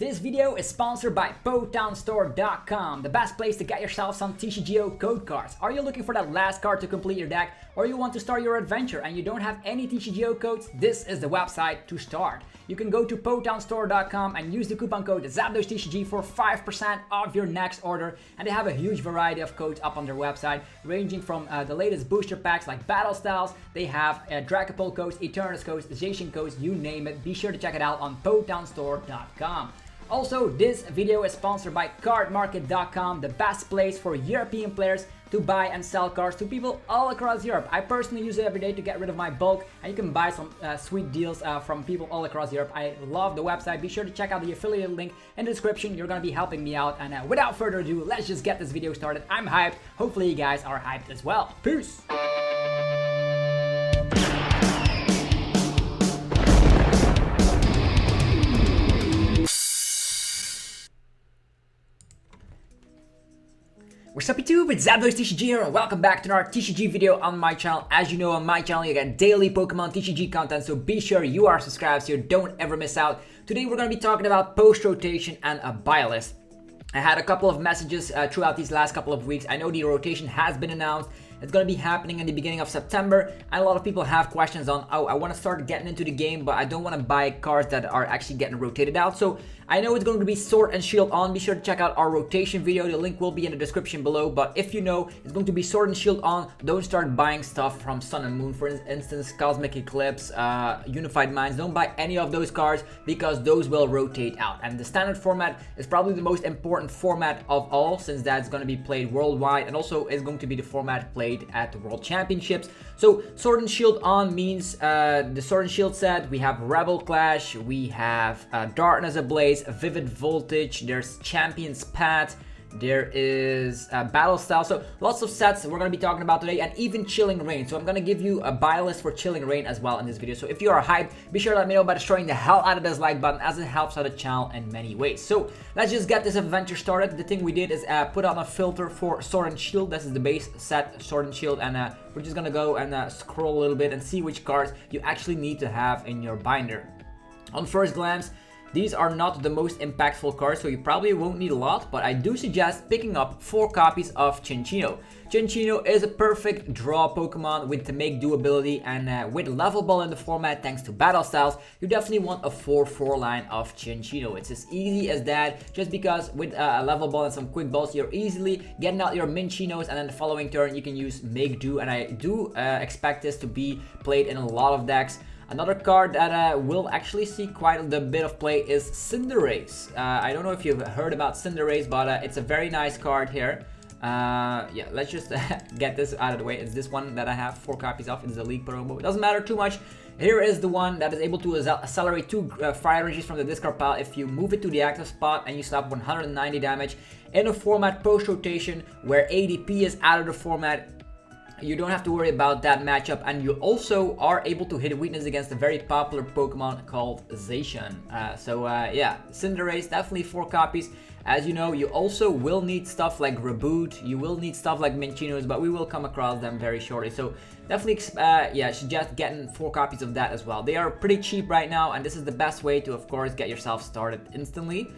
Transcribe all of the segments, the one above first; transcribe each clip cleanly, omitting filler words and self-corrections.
This video is sponsored by PokemonStore.com, the best place to get yourself some TCGO code cards. Are you looking for that last card to complete your deck, or you want to start your adventure and you don't have any TCGO codes? This is the website to start. You can go to PokemonStore.com and use the coupon code TCG for 5% off your next order. And they have a huge variety of codes up on their website, ranging from the latest booster packs like Battle Styles. They have Dragapult codes, Eternus codes, Zacian codes, you name it. Be sure to check it out on PokemonStore.com. Also, this video is sponsored by CardMarket.com, the best place for European players to buy and sell cards to people all across Europe. I personally use it every day to get rid of my bulk, and you can buy some sweet deals from people all across Europe. I love the website. Be sure to check out the affiliate link in the description. You're going to be helping me out. And without further ado, let's just get this video started. I'm hyped. Hopefully you guys are hyped as well. Peace! What's up YouTube, it's Ablaze TCG here and welcome back to another TCG video on my channel. As you know, on my channel you get daily Pokemon TCG content, so be sure you are subscribed so you don't ever miss out. Today we're going to be talking about Post Rotation and a Buylist. I had a couple of messages throughout these last couple of weeks. I know the rotation has been announced. It's going to be happening in the beginning of September, and a lot of people have questions on, oh, I want to start getting into the game, but I don't want to buy cards that are actually getting rotated out. So I know it's going to be Sword and Shield on. Be sure to check out our rotation video. The link will be in the description below. But if you know it's going to be Sword and Shield on, don't start buying stuff from Sun and Moon. For instance, Cosmic Eclipse, Unified Minds. Don't buy any of those cards because those will rotate out. And the standard format is probably the most important format of all, since that's going to be played worldwide, and also is going to be the format played at the World Championships. So Sword and Shield on means the Sword and Shield set. We have Rebel Clash, we have Darkness Ablaze, Vivid Voltage, there's Champion's Path, there is Battle Style. So lots of sets we're going to be talking about today, and even Chilling Reign. So I'm going to give you a buy list for Chilling Reign as well in this video. So if you are hyped, be sure to let me know by destroying the hell out of this like button, as it helps out the channel in many ways. So let's just get this adventure started. The thing we did is put on a filter for Sword and Shield. This is the base set, Sword and Shield, and we're just going to go and scroll a little bit and see which cards you actually need to have in your binder. On first glance, these are not the most impactful cards, so you probably won't need a lot, but I do suggest picking up 4 copies of Cinccino. Cinccino is a perfect draw Pokemon with the Make Do ability, and with Level Ball in the format thanks to Battle Styles, you definitely want a 4/4 line of Cinccino. It's as easy as that, just because with a Level Ball and some Quick Balls, you're easily getting out your Minchinos, and then the following turn you can use Make Do, and I do expect this to be played in a lot of decks. Another card that will actually see quite a bit of play is Cinderace. I don't know if you've heard about Cinderace, but it's a very nice card here. Yeah, let's just get this out of the way. It's this one that I have 4 copies of. It's the League promo. It doesn't matter too much. Here is the one that is able to accelerate 2 fire energies from the discard pile if you move it to the active spot and you slap 190 damage. In a format Post Rotation where ADP is out of the format, you don't have to worry about that matchup, and you also are able to hit weakness against a very popular Pokemon called Zacian. Yeah, Cinderace, definitely 4 copies. As you know, you also will need stuff like Reboot, you will need stuff like Minchinos, but we will come across them very shortly. So definitely, yeah, suggest getting 4 copies of that as well. They are pretty cheap right now, and this is the best way to, of course, get yourself started instantly.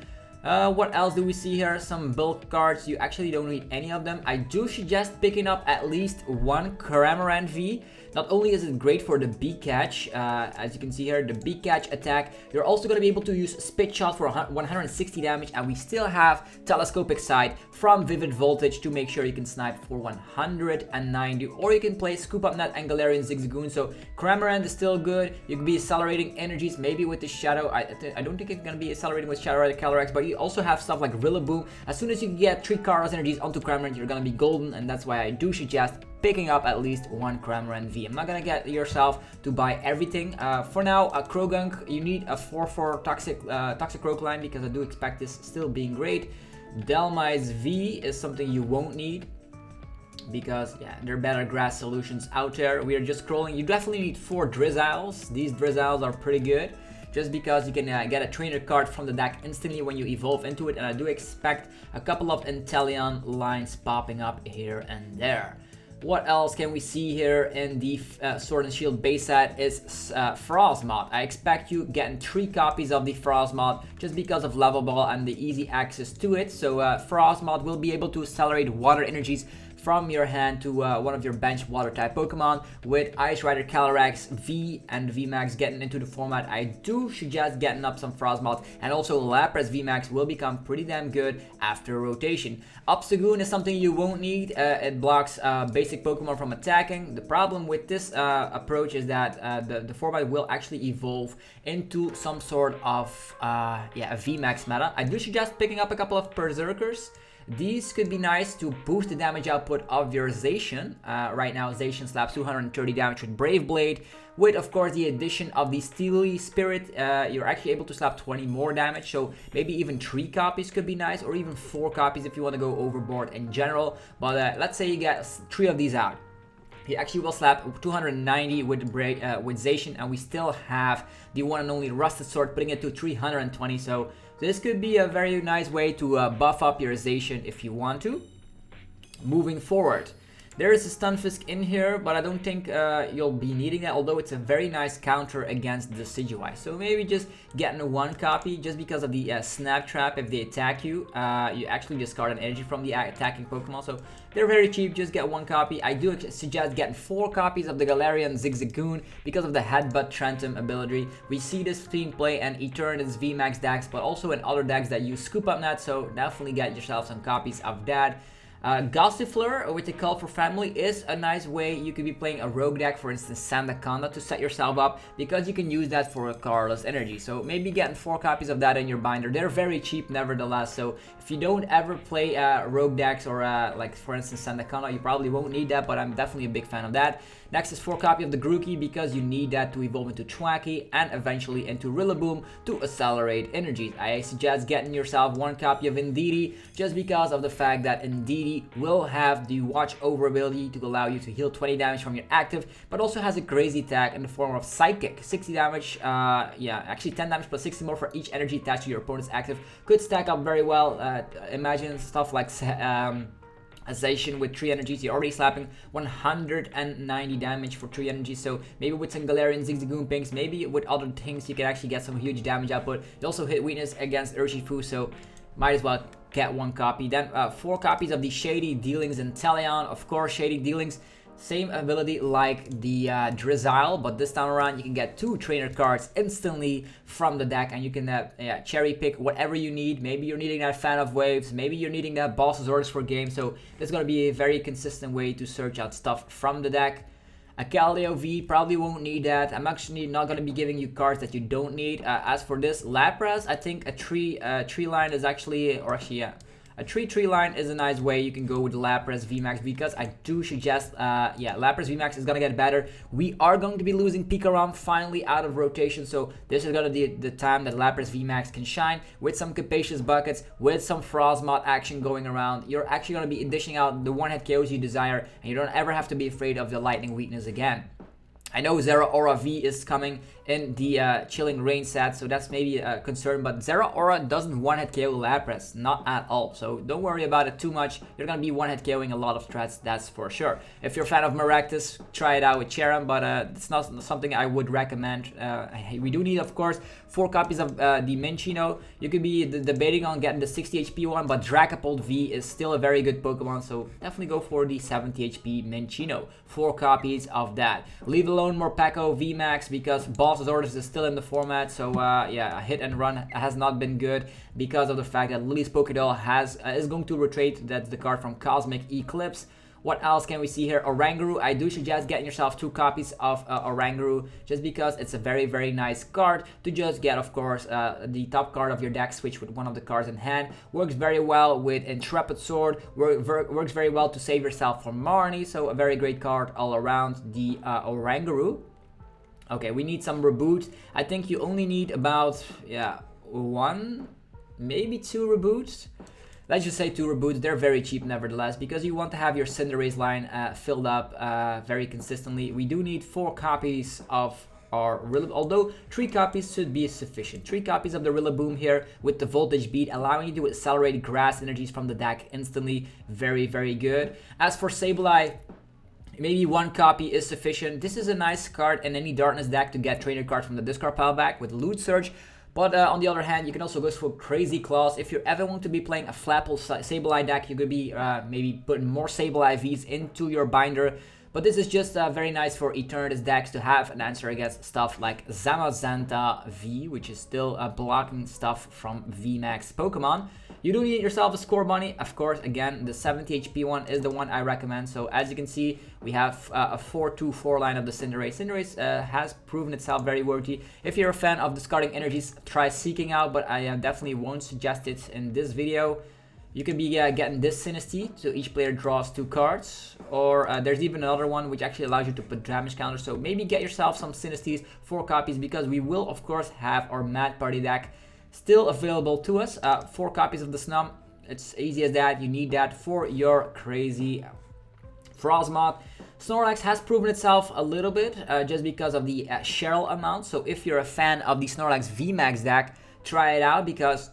What else do we see here? Some bulk cards. You actually don't need any of them. I do suggest picking up at least 1 Cramorant V. Not only is it great for the B-Catch, as you can see here, the B-Catch attack, you're also going to be able to use Spit Shot for 160 damage, and we still have Telescopic Sight from Vivid Voltage to make sure you can snipe for 190, or you can play Scoop Up Net and Galarian Zigzagoon. So Cramorant is still good. You can be accelerating energies, maybe with the Shadow. I don't think it's going to be accelerating with Shadow or the Calyrex, but you also have stuff like Rillaboom. As soon as you get 3 Kairos energies onto Cramorant, you're going to be golden, and that's why I do suggest picking up at least 1 Cramorant V. I'm not gonna get yourself to buy everything. For now, a Krogunk, you need a 4/4 Toxic Croak line, because I do expect this still being great. Delmise V is something you won't need, because yeah, there are better grass solutions out there. We are just scrolling. You definitely need 4 Drizziles. These Drizziles are pretty good, just because you can get a trainer card from the deck instantly when you evolve into it, and I do expect a couple of Inteleon lines popping up here and there. What else can we see here in the Sword and Shield base set is Frostmoth. I expect you getting 3 copies of the Frostmoth just because of level ball and the easy access to it. So Frostmoth will be able to accelerate water energies from your hand to one of your bench water type Pokemon. With Ice Rider Calyrex V and VMAX getting into the format, I do suggest getting up some Frostmoth, and also Lapras VMAX will become pretty damn good after rotation. Obstagoon is something you won't need. It blocks basic Pokemon from attacking. The problem with this approach is that the format will actually evolve into some sort of a VMAX meta. I do suggest picking up a couple of Berserkers. These could be nice to boost the damage output of your Zacian. Right now, Zacian slaps 230 damage with Brave Blade. With, of course, the addition of the Steely Spirit, you're actually able to slap 20 more damage. So maybe even 3 copies could be nice, or even 4 copies if you want to go overboard in general. But let's say you get 3 of these out. He actually will slap 290 with Zacian, and we still have the one and only Rusted Sword, putting it to 320. So this could be a very nice way to buff up your Zacian if you want to. Moving forward, there is a Stunfisk in here, but I don't think you'll be needing that, although it's a very nice counter against the Decidueye. So maybe just getting a 1 copy just because of the Snap Trap. If they attack you, you actually discard an energy from the attacking Pokemon. So they're very cheap, just get 1 copy. I do suggest getting 4 copies of the Galarian Zigzagoon because of the Headbutt Trentum ability. We see this team play in Eternatus VMAX decks, but also in other decks that use Scoop Up Net, so definitely get yourself some copies of that. Gossifleur with the Call for Family is a nice way. You could be playing a rogue deck, for instance Sandaconda, to set yourself up, because you can use that for a colorless energy. So maybe getting 4 copies of that in your binder. They're very cheap nevertheless, so if you don't ever play rogue decks or like for instance Sandaconda, you probably won't need that, but I'm definitely a big fan of that. Next is 4 copy of the Grookey, because you need that to evolve into Thwackey and eventually into Rillaboom to accelerate energies. I suggest getting yourself 1 copy of Indeedee, just because of the fact that Indeedee will have the Watch Over ability to allow you to heal 20 damage from your active, but also has a crazy attack in the form of Psychic. 60 damage, actually 10 damage plus 60 more for each energy attached to your opponent's active. Could stack up very well. Imagine stuff like Zacian with 3 energies. You're already slapping 190 damage for 3 energies, so maybe with some Galarian Zigzagoon Pinks, maybe with other things, you can actually get some huge damage output. You also hit weakness against Urshifu, so might as well get 1 copy. Then 4 copies of the Shady Dealings and Teleon. Of course, Shady Dealings, same ability like the Drizzile, but this time around you can get 2 trainer cards instantly from the deck, and you can cherry pick whatever you need. Maybe you're needing that Fan of Waves, maybe you're needing that Boss's Orders for game, so this is going to be a very consistent way to search out stuff from the deck. A Keldeo V, probably won't need that. I'm actually not going to be giving you cards that you don't need. As for this Lapras, I think a tree line is actually, a tree line is a nice way. You can go with Lapras VMAX, because I do suggest, Lapras VMAX is going to get better. We are going to be losing Pikarom finally out of rotation, so this is going to be the time that Lapras VMAX can shine with some Capacious Buckets, with some Frostmoth action going around. You're actually going to be dishing out the one-hit KOs you desire, and you don't ever have to be afraid of the Lightning weakness again. I know Zeraora V is coming in the Chilling Rain set, so that's maybe a concern, but Zeraora doesn't one-hit KO Lapras, not at all, so don't worry about it too much. You're gonna be one-hit KOing a lot of threats, that's for sure. If you're a fan of Maractus, try it out with Cheram, but it's not something I would recommend. We do need, of course, 4 copies of the Minccino. You could be debating on getting the 60 HP one, but Dragapult V is still a very good Pokemon, so definitely go for the 70 HP Minccino. 4 copies of that. Leave alone Morpeko VMAX, because Boss's Orders is still in the format, so a hit and run has not been good because of the fact that Lily's Pokédoll is going to retreat. That's the card from Cosmic Eclipse. What else can we see here? Oranguru. I do suggest getting yourself 2 copies of Oranguru, just because it's a very, very nice card to just get, of course, the top card of your deck, switch with one of the cards in hand. Works very well with Intrepid Sword, works very well to save yourself from Marnie, so a very great card all around, the Oranguru. Okay, we need some reboots. I think you only need about, 1, maybe 2 reboots. Let's just say 2 reboots. They're very cheap nevertheless, because you want to have your Cinderace line filled up very consistently. We do need 4 copies of our Rillaboom, although 3 copies should be sufficient. 3 copies of the Rillaboom here with the Voltage Beat, allowing you to accelerate grass energies from the deck instantly. Very, very good. As for Sableye, Maybe 1 copy is sufficient. This is a nice card in any Darkness deck to get trainer cards from the discard pile back with Loot Surge. But on the other hand, you can also go for Crazy Claws. If you ever want to be playing a Flapple Sableye deck, you could be maybe putting more Sableye Vs into your binder. But this is just very nice for Eternatus decks to have an answer against stuff like Zamazenta V, which is still blocking stuff from VMAX Pokemon. You do need yourself a Score Bunny. Of course, again, the 70 HP one is the one I recommend. So as you can see, we have a 4-2-4 line of the Cinderace. Cinderace has proven itself very worthy. If you're a fan of discarding energies, try Seeking Out, but I definitely won't suggest it in this video. You can be getting this Sinisty, so each player draws 2 cards. Or there's even another one which actually allows you to put damage counters. So maybe get yourself some Sinisties, 4 copies, because we will, of course, have our Mad Party deck still available to us. 4 copies of the Snum. It's easy as that. You need that for your crazy Frostmoth. Snorlax has proven itself a little bit just because of the Cheryl amount. So if you're a fan of the Snorlax VMAX deck, try it out, because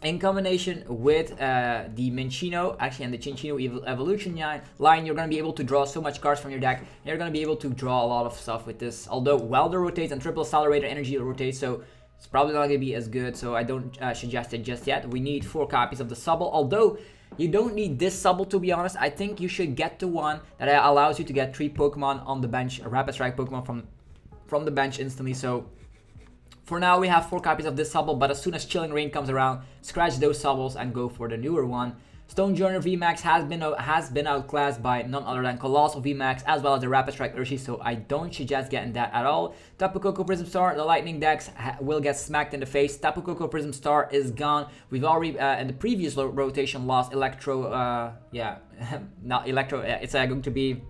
in combination with the Minccino, actually, and the Chinchino Evolution line, you're going to be able to draw so much cards from your deck. You're going to be able to draw a lot of stuff with this. Although Welder rotates and Triple Accelerator Energy rotates, so it's probably not going to be as good. So I don't suggest it just yet. We need 4 copies of the Subble. Although you don't need this Subble, to be honest. I think you should get the one that allows you to get 3 Pokemon on the bench, a Rapid Strike Pokemon from the bench instantly. So for now, we have 4 copies of this Subble, but as soon as Chilling Reign comes around, scratch those Subbles and go for the newer one. Stonejourner VMAX has been outclassed by none other than Colossal VMAX, as well as the Rapid Strike Urshi, so I don't suggest getting that at all. Tapu Koko Prism Star, the Lightning decks will get smacked in the face. Tapu Koko Prism Star is gone. We've already, in the previous rotation, lost Electro, not Electro, it's going to be...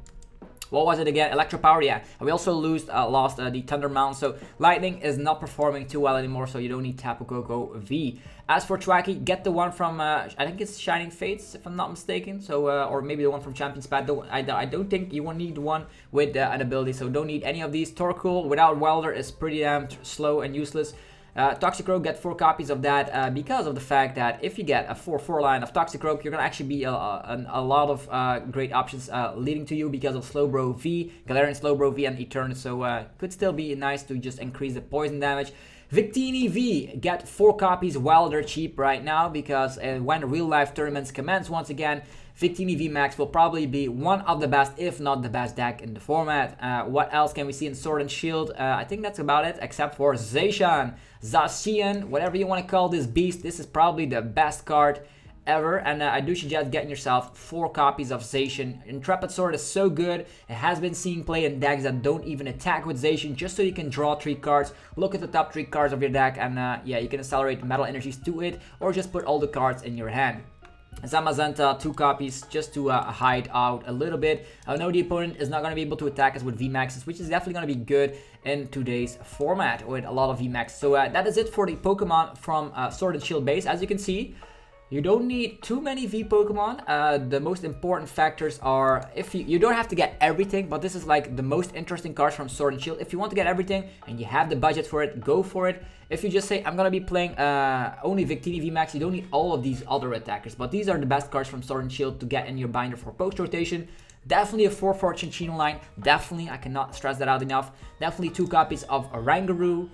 What was it again? Electro Power, yeah. And we also lost the Thunder Mount, so Lightning is not performing too well anymore, so you don't need Tapu Koko V. As for Thwackey, get the one from, I think it's Shining Fates, if I'm not mistaken, so or maybe the one from Champion's Path. I don't think you will need one with an ability, so don't need any of these. Torkoal without Welder is pretty damn slow and useless. Toxicroak, get 4 copies of that because of the fact that if you get a 4-4 line of Toxicroak, you're going to actually be a lot of great options leading to you because of Slowbro V, Galarian Slowbro V, and Eternatus. So could still be nice to just increase the poison damage. Victini V, get 4 copies while they're cheap right now, because when real life tournaments commence once again, Victini VMAX will probably be one of the best, if not the best deck in the format. What else can we see in Sword and Shield? I think that's about it, except for Zacian, whatever you want to call this beast. This is probably the best card ever, and I do suggest getting yourself 4 copies of Zacian. Intrepid Sword is so good. It has been seen play in decks that don't even attack with Zacian, just so you can draw 3 cards. Look at the top 3 cards of your deck, and yeah, you can accelerate metal energies to it, or just put all the cards in your hand. Zamazenta, 2 copies, just to hide out a little bit. I know the opponent is not going to be able to attack us with VMAXs, which is definitely going to be good in today's format with a lot of VMAX. So that is it for the Pokemon from Sword and Shield base. As you can see, you don't need too many V Pokemon. The most important factors are, if you don't have to get everything, but this is like the most interesting cards from Sword and Shield. If you want to get everything and you have the budget for it, go for it. If you just say, I'm going to be playing only Victini VMAX, you don't need all of these other attackers. But these are the best cards from Sword and Shield to get in your binder for Post Rotation. Definitely a 4-4 Chinchino line. Definitely, I cannot stress that out enough. Definitely 2 copies of Rangaroo.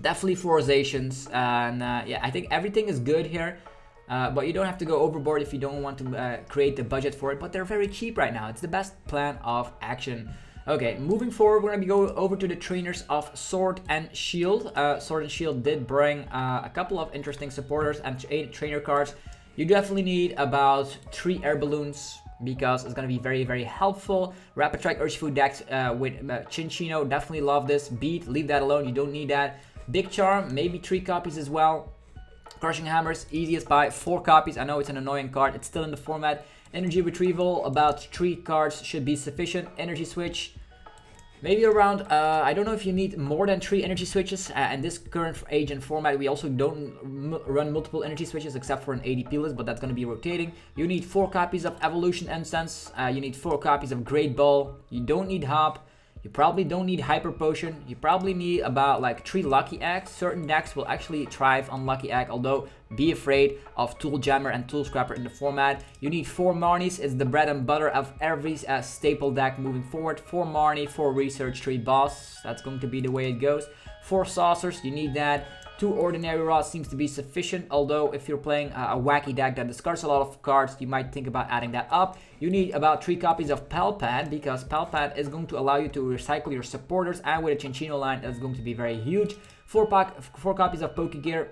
Definitely 4 Zacians. And yeah, I think everything is good here. But you don't have to go overboard if you don't want to create the budget for it. But they're very cheap right now. It's the best plan of action. Okay, moving forward, we're going to be going over to the trainers of Sword and Shield. Sword and Shield did bring a couple of interesting supporters and 8 trainer cards. You definitely need about 3 air balloons, because it's going to be very, very helpful. Rapid Strike Urshifu decks with Chinchino, definitely love this. Beat, leave that alone, you don't need that. Big Charm, maybe 3 copies as well. Crushing Hammers, easiest buy, 4 copies. I know it's an annoying card, it's still in the format. Energy Retrieval, about 3 cards should be sufficient. Energy Switch, maybe around, I don't know if you need more than 3 energy switches. In this current age and format, we also don't run multiple energy switches except for an ADP list, but that's going to be rotating. You need 4 copies of Evolution Instance. You need 4 copies of Great Ball. You don't need Hop. You probably don't need Hyper Potion. You probably need about like 3 Lucky Eggs. Certain decks will actually thrive on Lucky Egg, although be afraid of Tool Jammer and Tool Scrapper in the format. You need 4 Marnies. It's the bread and butter of every staple deck moving forward. 4 Marnie, 4 Research, 3 Boss. That's going to be the way it goes. 4 Saucers, you need that. 2 Ordinary Rods seems to be sufficient, although if you're playing a wacky deck that discards a lot of cards, you might think about adding that up. You need about 3 copies of Palpad, because Palpad is going to allow you to recycle your supporters, and with a Cinccino line, that's going to be very huge. 4 copies of Pokegear,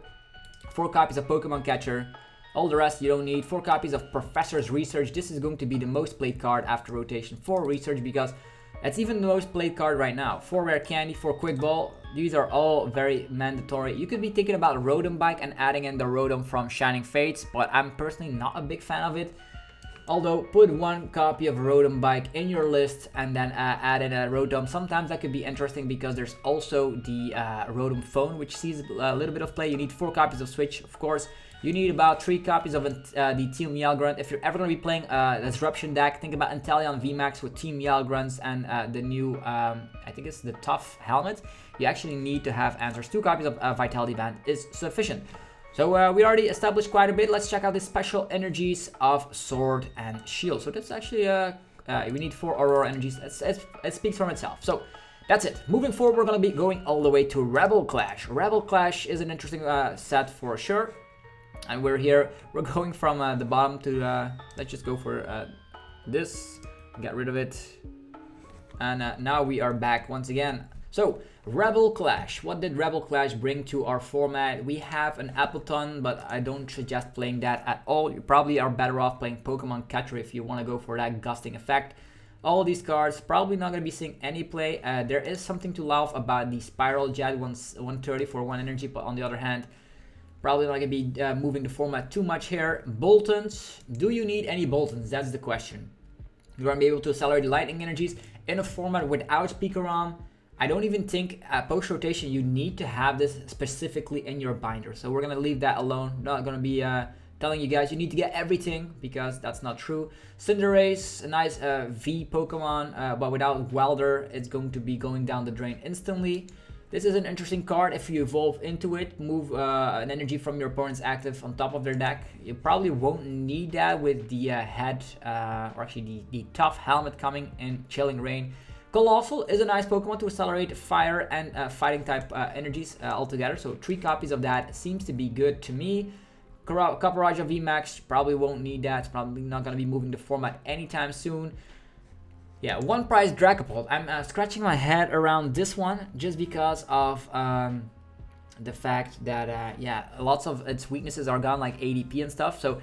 4 copies of Pokemon Catcher. All the rest you don't need. 4 copies of Professor's Research. This is going to be the most played card after rotation for Research, because that's even the most played card right now. 4 Rare Candy, 4 Quick Ball. These are all very mandatory. You could be thinking about Rotom Bike and adding in the Rotom from Shining Fates, but I'm personally not a big fan of it. Although, put 1 copy of Rotom Bike in your list and then add in a Rotom. Sometimes that could be interesting because there's also the Rotom Phone, which sees a little bit of play. You need 4 copies of Switch, of course. You need about 3 copies of the Team Meowgrunt. If you're ever going to be playing a Disruption deck, think about Inteleon VMAX with Team Meowgrunts and the new, I think it's the Tough Helmet. You actually need to have answers. 2 copies of Vitality Band is sufficient. So we already established quite a bit. Let's check out the special energies of Sword and Shield. So that's actually, we need 4 Aurora energies. It speaks from itself. So that's it. Moving forward, we're going to be going all the way to Rebel Clash. Rebel Clash is an interesting set for sure. And we're going from the bottom to, let's just go for this, get rid of it. And now we are back once again. So, Rebel Clash. What did Rebel Clash bring to our format? We have an Appleton, but I don't suggest playing that at all. You probably are better off playing Pokemon Catcher if you want to go for that gusting effect. All these cards probably not going to be seeing any play. There is something to laugh about the Spiral Jet 130 for 1 energy, but on the other hand, probably not going to be moving the format too much here. Boltons. Do you need any Boltons? That's the question. You're going to be able to accelerate lightning energies in a format without Speaker-On. I don't even think Post Rotation you need to have this specifically in your binder. So we're going to leave that alone. Not going to be telling you guys you need to get everything, because that's not true. Cinderace, a nice V Pokemon, but without Welder, it's going to be going down the drain instantly. This is an interesting card. If you evolve into it, move an energy from your opponent's active on top of their deck. You probably won't need that with the head, or actually the Tough Helmet coming in Chilling Rain. Colossal is a nice Pokemon to accelerate fire and fighting type energies altogether. So 3 copies of that seems to be good to me. Caparaja VMAX, probably won't need that. It's probably not going to be moving the format anytime soon. Yeah, 1 prize Dragapult. I'm scratching my head around this one just because of the fact that, yeah, lots of its weaknesses are gone, like ADP and stuff. So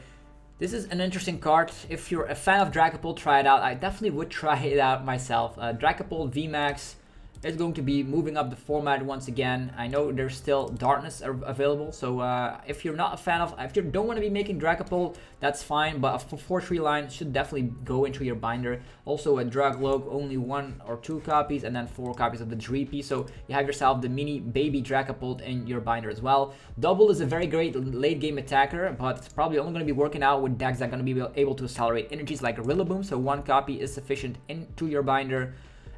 this is an interesting card. If you're a fan of Dragapult, try it out. I definitely would try it out myself. Dragapult VMAX is going to be moving up the format once again. I know there's still Darkness available, so if you're not a fan of, if you don't want to be making Dragapult, that's fine, but a 4-3 line should definitely go into your binder. Also a Dragloak, only 1 or 2 copies, and then 4 copies of the Dreepy, so you have yourself the mini baby Dragapult in your binder as well. Double is a very great late game attacker, but it's probably only going to be working out with decks that are going to be able to accelerate energies like Rillaboom, so 1 copy is sufficient into your binder.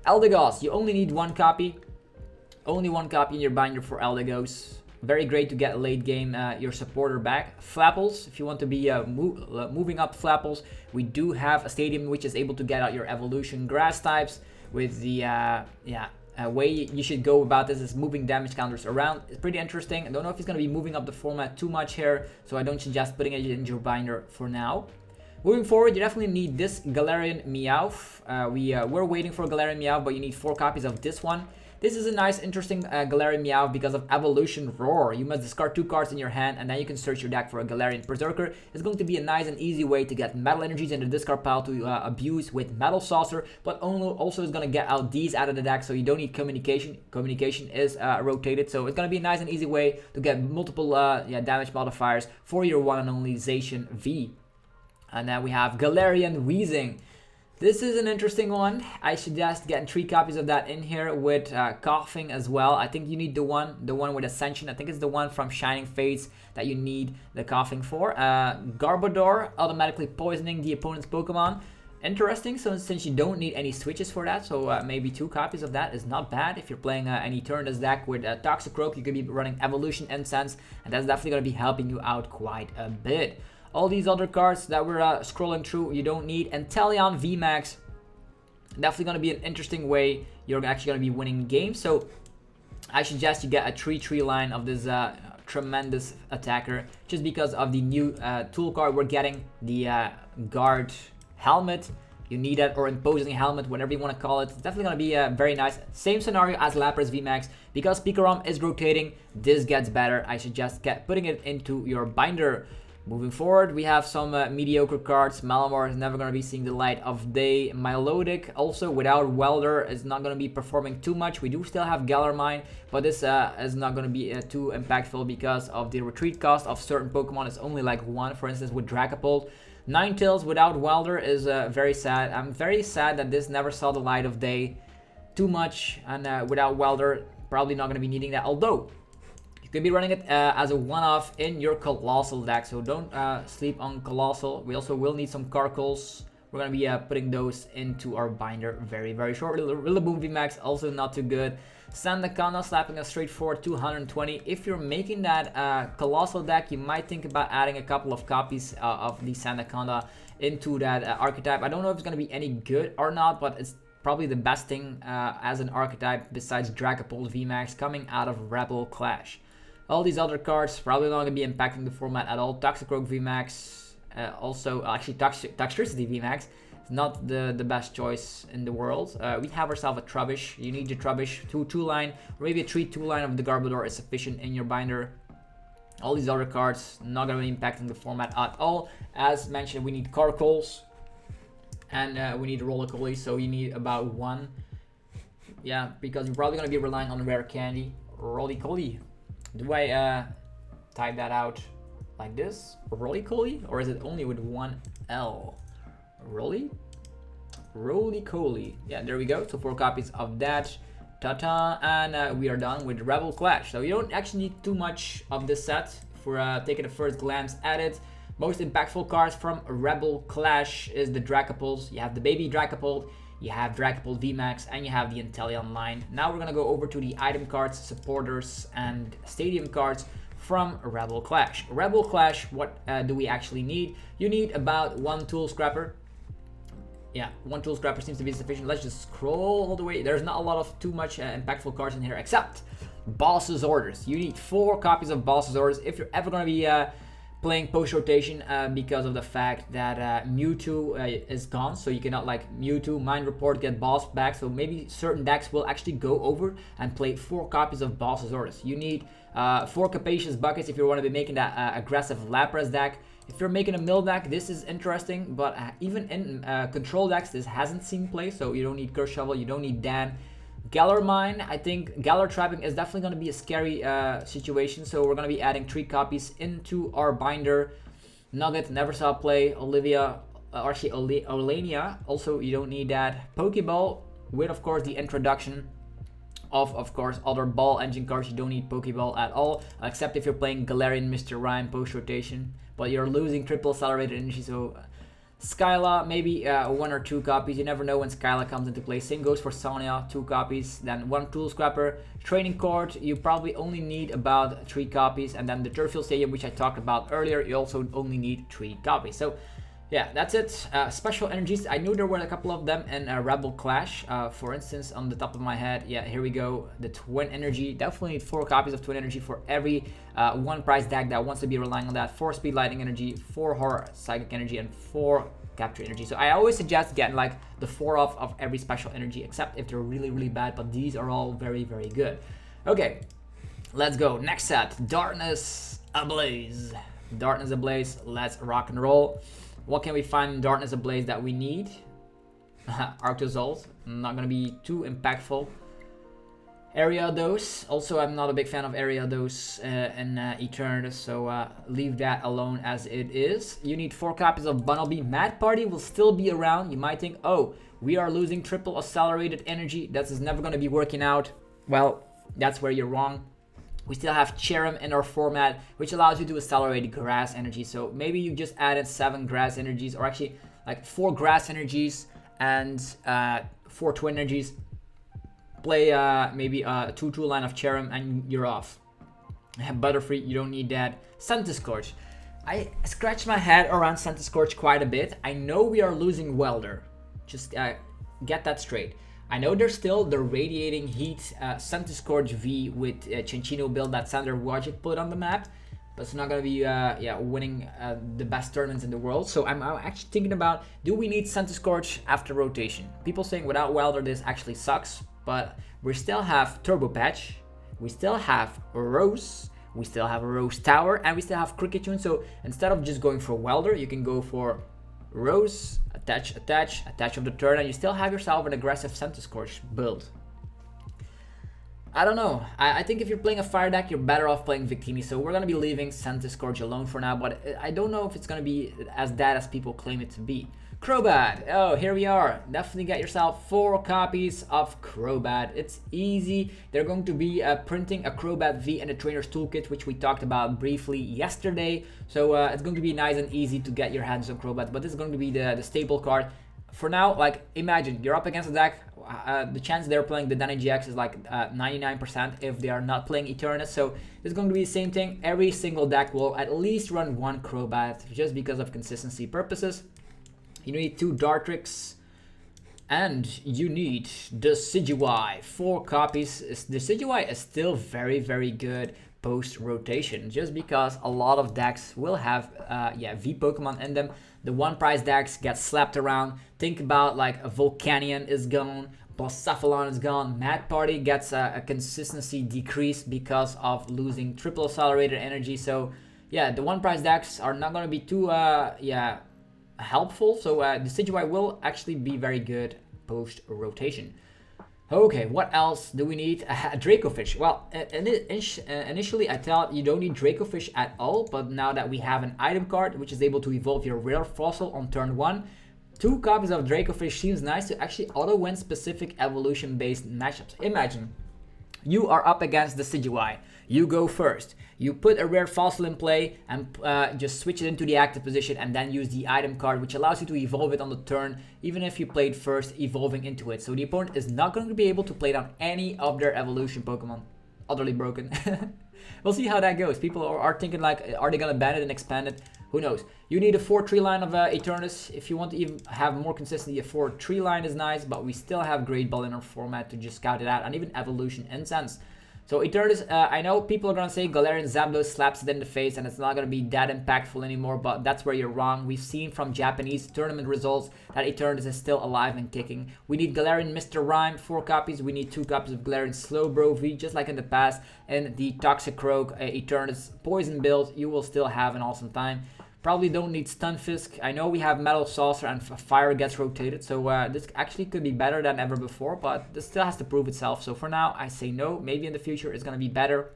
Eldegoss, you only need 1 copy. Only 1 copy in your binder for Eldegoss. Very great to get late game your supporter back. Flapples, if you want to be moving up Flapples, we do have a stadium which is able to get out your evolution grass types with the way you should go about this is moving damage counters around. It's pretty interesting. I don't know if it's going to be moving up the format too much here, so I don't suggest putting it in your binder for now. Moving forward, you definitely need this Galarian Meowth. We're waiting for Galarian Meowth, but you need 4 copies of this one. This is a nice, interesting Galarian Meowth because of Evolution Roar. You must discard 2 cards in your hand, and then you can search your deck for a Galarian Berserker. It's going to be a nice and easy way to get Metal Energies in the discard pile to abuse with Metal Saucer, but also is going to get out these out of the deck, so you don't need Communication. Communication is rotated, so it's going to be a nice and easy way to get multiple damage modifiers for your one and only Zacian V. And then we have Galarian Weezing. This is an interesting one. I suggest getting 3 copies of that in here with Coughing as well. I think you need the one with Ascension. I think it's the one from Shining Fates that you need the Coughing for. Garbodor, automatically poisoning the opponent's Pokemon. interesting. So since you don't need any switches for that, so maybe 2 copies of that is not bad. If you're playing an Eternus deck with Toxicroak, you could be running Evolution Incense, and that's definitely going to be helping you out quite a bit. All these other cards that we're scrolling through, you don't need. And Inteleon VMAX, definitely going to be an interesting way you're actually going to be winning games. So I suggest you get a 3-3 line of this tremendous attacker, just because of the new tool card we're getting, the guard helmet. You need that, or imposing helmet, whatever you want to call it. It's definitely going to be very nice. Same scenario as Lapras VMAX. Because Pikarom is rotating, this gets better. I suggest putting it into your binder. Moving forward, we have some mediocre cards. Malamar is never going to be seeing the light of day. Milotic, also without Welder, is not going to be performing too much. We do still have Galarmine, but this is not going to be too impactful because of the retreat cost of certain Pokemon. It's only like 1, for instance, with Dragapult. Ninetales without Welder is very sad. I'm very sad that this never saw the light of day too much, and without Welder, probably not going to be needing that. Although, you could be running it as a one-off in your Colossal deck, so don't sleep on Colossal. We also will need some Carkles. We're going to be putting those into our binder very, very shortly. Rillaboom VMAX, also not too good. Sandaconda slapping a straightforward 220. If you're making that Colossal deck, you might think about adding a couple of copies of the Sandaconda into that archetype. I don't know if it's going to be any good or not, but it's probably the best thing as an archetype besides Dragapult VMAX coming out of Rebel Clash. All these other cards probably not going to be impacting the format at all. Toxicroak VMAX, also actually Toxtricity VMAX is not the best choice in the world. We have ourselves a Trubbish. You need your Trubbish 2-2 line, or maybe a 3-2 line of the Garbodor is sufficient in your binder. All these other cards not going to be impacting the format at all. As mentioned, we need Carkles and we need Roly-Poly, so you need about 1. Yeah, because you're probably going to be relying on rare candy. Roly-Poly. Do I type that out like this? Roly-Poly? Or is it only with 1 L? Roly-Poly. Yeah, there we go. So 4 copies of that. Ta-ta. And we are done with Rebel Clash. So you don't actually need too much of this set for taking a first glance at it. Most impactful cards from Rebel Clash is the Dragapult. You have the baby Dragapult. You have Dragapult VMAX, and you have the Inteleon line. Now we're going to go over to the item cards, supporters, and stadium cards from Rebel Clash. Rebel Clash, what do we actually need? You need about 1 Tool Scrapper. Yeah, 1 Tool Scrapper seems to be sufficient. Let's just scroll all the way. There's not a lot of too much impactful cards in here, except Boss's Orders. You need 4 copies of Boss's Orders if you're ever going to be playing Post Rotation because of the fact that Mewtwo is gone, so you cannot like Mewtwo, Mind Report, get Boss back. So maybe certain decks will actually go over and play 4 copies of Boss's Orders. You need 4 Capacious Buckets if you want to be making that aggressive Lapras deck. If you're making a Mill deck, this is interesting, but even in control decks, this hasn't seen play, so you don't need Curse Shovel, you don't need Dan. Galarmine, I think Galar Trapping is definitely going to be a scary situation, so we're going to be adding 3 copies into our binder. Nugget, never saw play. Olivia, actually Olania, also you don't need that. Pokeball, with of course the introduction of course other ball engine cards, you don't need Pokeball at all, except if you're playing Galarian Mr. Rhyme Post Rotation, but you're losing triple accelerated energy, so Skyla, maybe 1 or 2 copies. You never know when Skyla comes into play. Same goes for Sonia, 2 copies. Then 1 Tool Scrapper. Training Court, you probably only need about 3 copies. And then the Turffield Stadium, which I talked about earlier, you also only need 3 copies. So yeah, that's it. Special energies, I knew there were a couple of them in Rebel Clash. For instance, on the top of my head, yeah, here we go. The Twin Energy, definitely need 4 copies of Twin Energy for every 1 prize deck that wants to be relying on that. 4 Speed Lightning Energy, 4 Horror Psychic Energy, and 4 Capture Energy. So I always suggest getting like the 4 off of every special energy, except if they're really, really bad, but these are all very, very good. Okay, let's go. Next set, Darkness Ablaze. Darkness Ablaze, let's rock and roll. What can we find in Darkness Ablaze that we need? Arctozolt, not going to be too impactful. Area Dose, also I'm not a big fan of Area Dose in Eternus, so leave that alone as it is. You need 4 copies of Bunnelby. Mad Party will still be around. You might think, oh, we are losing triple accelerated energy. That is never going to be working out. Well, that's where you're wrong. We still have Cherrim in our format, which allows you to accelerate grass energy. So maybe you just added 7 grass energies, or actually, like 4 grass energies and 4 twin energies. Play maybe a 2/2 line of Cherrim and you're off. Butterfree, you don't need that. Scorch. I scratched my head around Scorch quite a bit. I know we are losing Welder. Just get that straight. I know there's still the Radiating Heat Scorch V with Cinccino build that Sander Wojcik put on the map. But it's not going to be winning the best tournaments in the world. So I'm actually thinking about, do we need Scorch after rotation? People saying without Welder this actually sucks. But we still have Turbo Patch. We still have Rose. We still have a Rose Tower. And we still have Cricket Tune. So instead of just going for Welder, you can go for Rose, attach of the turn. And you still have yourself an aggressive Scorch build. I don't know. I think if you're playing a fire deck, you're better off playing Victini. So we're going to be leaving Scorch alone for now. But I don't know if it's going to be as bad as people claim it to be. Crobat. Oh, here we are. Definitely get yourself 4 copies of Crobat. It's easy. They're going to be printing a Crobat V in the Trainer's Toolkit, which we talked about briefly yesterday. So it's going to be nice and easy to get your hands on Crobat. But this is going to be the staple card. For now, like, imagine you're up against a deck. The chance they're playing the Dana GX is like 99% if they are not playing Eternus. So it's going to be the same thing. Every single deck will at least run 1 Crobat just because of consistency purposes. You need 2 Dartrix, and you need the Decidueye. 4 copies. The Decidueye is still very, very good post-rotation, just because a lot of decks will have V Pokemon in them. The 1-price decks get slapped around. Think about like a Volcanion is gone, Blacephalon is gone, Mad Party gets a consistency decrease because of losing triple accelerated energy. So yeah, the 1-price decks are not going to be too helpful. So the Decidueye will actually be very good post-rotation. Okay, what else do we need? Dracofish. Well, initially I thought you don't need Dracofish at all, but now that we have an item card which is able to evolve your rare fossil on turn 1, 2 copies of Dracofish seems nice to actually auto-win specific evolution-based matchups. Imagine you are up against the Decidueye. You go first. You put a rare fossil in play and just switch it into the active position and then use the item card, which allows you to evolve it on the turn, even if you played first, evolving into it. So the opponent is not going to be able to play down any of their evolution Pokemon. Utterly broken. We'll see how that goes. People are thinking like, are they going to ban it and expand it? Who knows? You need a 4-3 line of Eternus. If you want to even have more consistency, a 4-3 line is nice, but we still have Great Ball in our format to just scout it out, and even Evolution Incense. So Eternus, I know people are going to say Galarian Zapdos slaps it in the face and it's not going to be that impactful anymore, but that's where you're wrong. We've seen from Japanese tournament results that Eternus is still alive and kicking. We need Galarian Mr. Rhyme, 4 copies. We need 2 copies of Galarian Slowbro V, just like in the past. And the Toxicroak Eternus Poison build, you will still have an awesome time. Probably don't need Stunfisk. I know we have Metal Saucer and Fire gets rotated, so this actually could be better than ever before, but this still has to prove itself. So for now, I say no. Maybe in the future it's going to be better.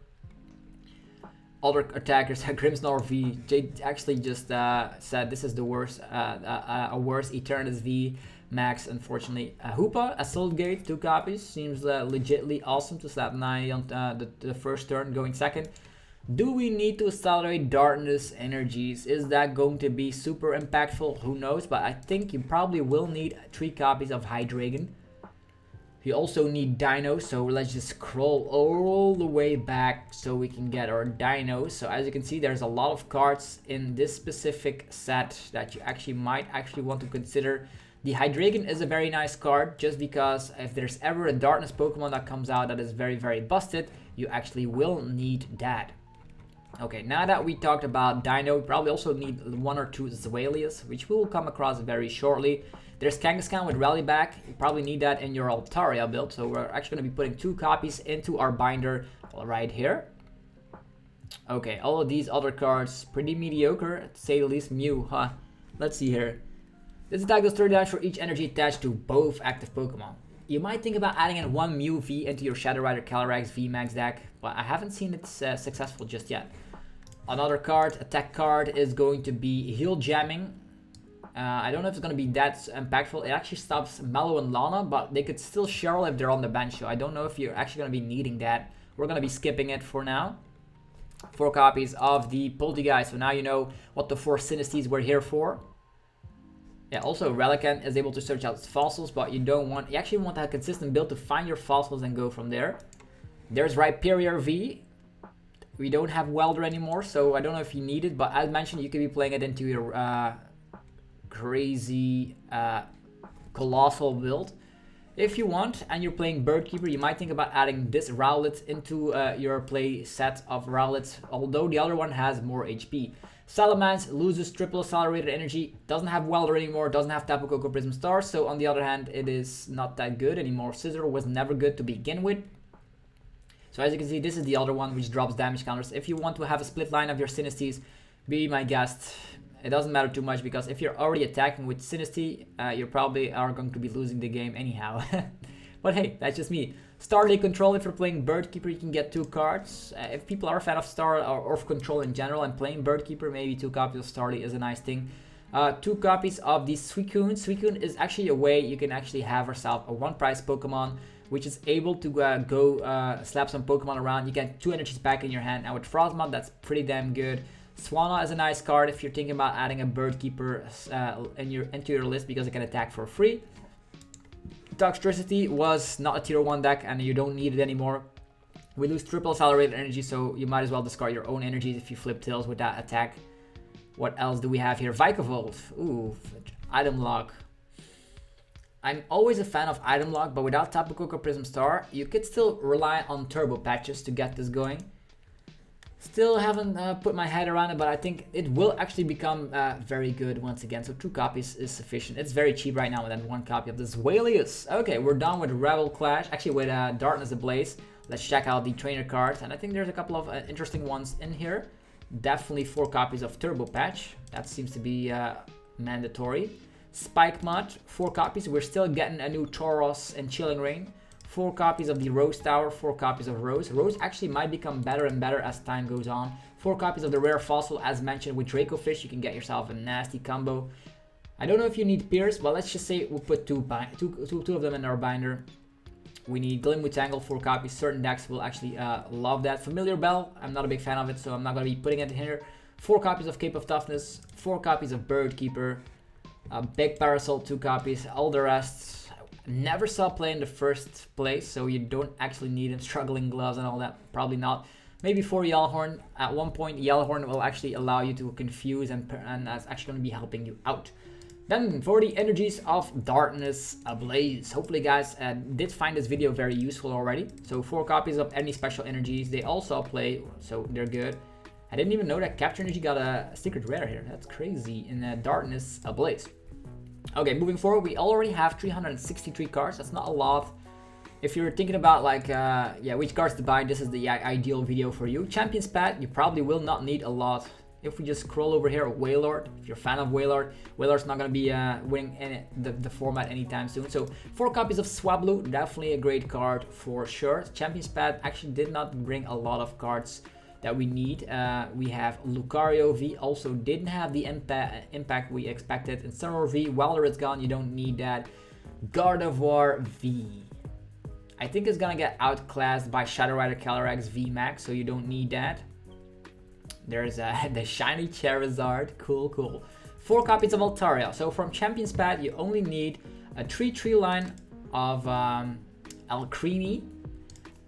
Other attackers, Grimmsnarl V, they actually just said this is the worst, a worse Eternus V max, unfortunately. Hoopa, Assault Gate, 2 copies. Seems legitly awesome to slap 9 on the first turn, going second. Do we need to accelerate Darkness energies? Is that going to be super impactful? Who knows, but I think you probably will need 3 copies of Hydreigon. You also need Dinos, so let's just scroll all the way back so we can get our Dinos. So as you can see, there's a lot of cards in this specific set that you might want to consider. The Hydreigon is a very nice card, just because if there's ever a Darkness Pokemon that comes out that is very, very busted, you actually will need that. Okay, now that we talked about Dino, we probably also need 1 or 2 Zweilias, which we will come across very shortly. There's Kangaskhan with Rally Back. You probably need that in your Altaria build, so we're actually going to be putting 2 copies into our binder right here. Okay, all of these other cards, pretty mediocre, to say the least. Mew, huh? Let's see here. This attack does 30 damage for each energy attached to both active Pokemon. You might think about adding in 1 Mew V into your Shadow Rider Calyrex V Max deck, but I haven't seen it successful just yet. Another card, attack card, is going to be Heal Jamming. I don't know if it's going to be that impactful. It actually stops Mallow and Lana, but they could still Cheryl if they're on the bench, so I don't know if you're actually going to be needing that. We're going to be skipping it for now. 4 copies of the Poltegeist, so now you know what the 4 Sinistys were here for. Yeah, also Relican is able to search out fossils, but you actually want a consistent build to find your fossils and go from there. There's Rhyperior V. We don't have Welder anymore, so I don't know if you need it, but as mentioned, you could be playing it into your crazy colossal build. If you want, and you're playing Birdkeeper, you might think about adding this Rowlet into your play set of Rowlets, although the other one has more HP. Salamence loses triple accelerated energy, doesn't have Welder anymore, doesn't have Tapu Koko Prism Star, so on the other hand, it is not that good anymore. Scissor was never good to begin with. So as you can see, this is the other one which drops damage counters. If you want to have a split line of your Sinisties, be my guest. It doesn't matter too much because if you're already attacking with Sinistea, you probably are going to be losing the game anyhow. But hey, that's just me. Starly Control, if you're playing Birdkeeper, you can get 2 cards. If people are a fan of Star or of Control in general and playing Birdkeeper, maybe 2 copies of Starly is a nice thing. 2 copies of the Suicune. Suicune is actually a way you can actually have yourself a 1-price Pokemon, which is able to go slap some Pokemon around. You get 2 energies back in your hand, and with Frostmoth, that's pretty damn good. Swanna is a nice card if you're thinking about adding a Birdkeeper into your list because it can attack for free. Toxtricity was not a tier 1 deck and you don't need it anymore. We lose triple accelerated energy, so you might as well discard your own energies if you flip tails with that attack. What else do we have here? Vikavolt. Ooh, item lock. I'm always a fan of item lock, but without Tapu Koko Prism Star, you could still rely on turbo patches to get this going. Still haven't put my head around it, but I think it will actually become very good once again. So 2 copies is sufficient. It's very cheap right now, and then 1 copy of this Zwalius. Okay, we're done with Rebel Clash, actually with Darkness Ablaze. Let's check out the trainer cards, and I think there's a couple of interesting ones in here. Definitely 4 copies of Turbo Patch. That seems to be mandatory. Spike Mud, 4 copies. We're still getting a new Tauros and Chilling Reign. 4 copies of the Rose Tower, 4 copies of Rose. Rose actually might become better and better as time goes on. 4 copies of the Rare Fossil, as mentioned with Dracofish, you can get yourself a nasty combo. I don't know if you need Pierce, but let's just say we'll put two of them in our binder. We need Glimmutangle, 4 copies. Certain decks will actually love that. Familiar Bell, I'm not a big fan of it, so I'm not going to be putting it in here. 4 copies of Cape of Toughness, 4 copies of Birdkeeper, Big Parasol, 2 copies, all the rest. Never saw play in the first place, so you don't actually need them. Struggling Gloves and all that, probably not. Maybe 4 Yellhorn. At one point, Yellhorn will actually allow you to confuse, and that's actually going to be helping you out. Then for the energies of Darkness Ablaze. Hopefully guys did find this video very useful already. So 4 copies of any special energies. They also play, so they're good. I didn't even know that Capture Energy got a secret rare here. That's crazy in Darkness Ablaze. Okay, moving forward, we already have 363 cards. That's not a lot. If you're thinking about like, which cards to buy, this is the ideal video for you. Champion's Pad, you probably will not need a lot. If we just scroll over here, Wailord, if you're a fan of Wailord, Wailord's not going to be winning the format anytime soon. So 4 copies of Swablu, definitely a great card for sure. Champion's Pad actually did not bring a lot of cards that we need. We have Lucario V, also didn't have the impact we expected. Incineroar V, Welder is gone, you don't need that. Gardevoir V, I think it's gonna get outclassed by Shadow Rider Calyrex V Max, so you don't need that. There's the shiny Charizard, cool. 4 copies of Altaria. So from Champion's Pad, you only need a 3-tree line of Alcremie,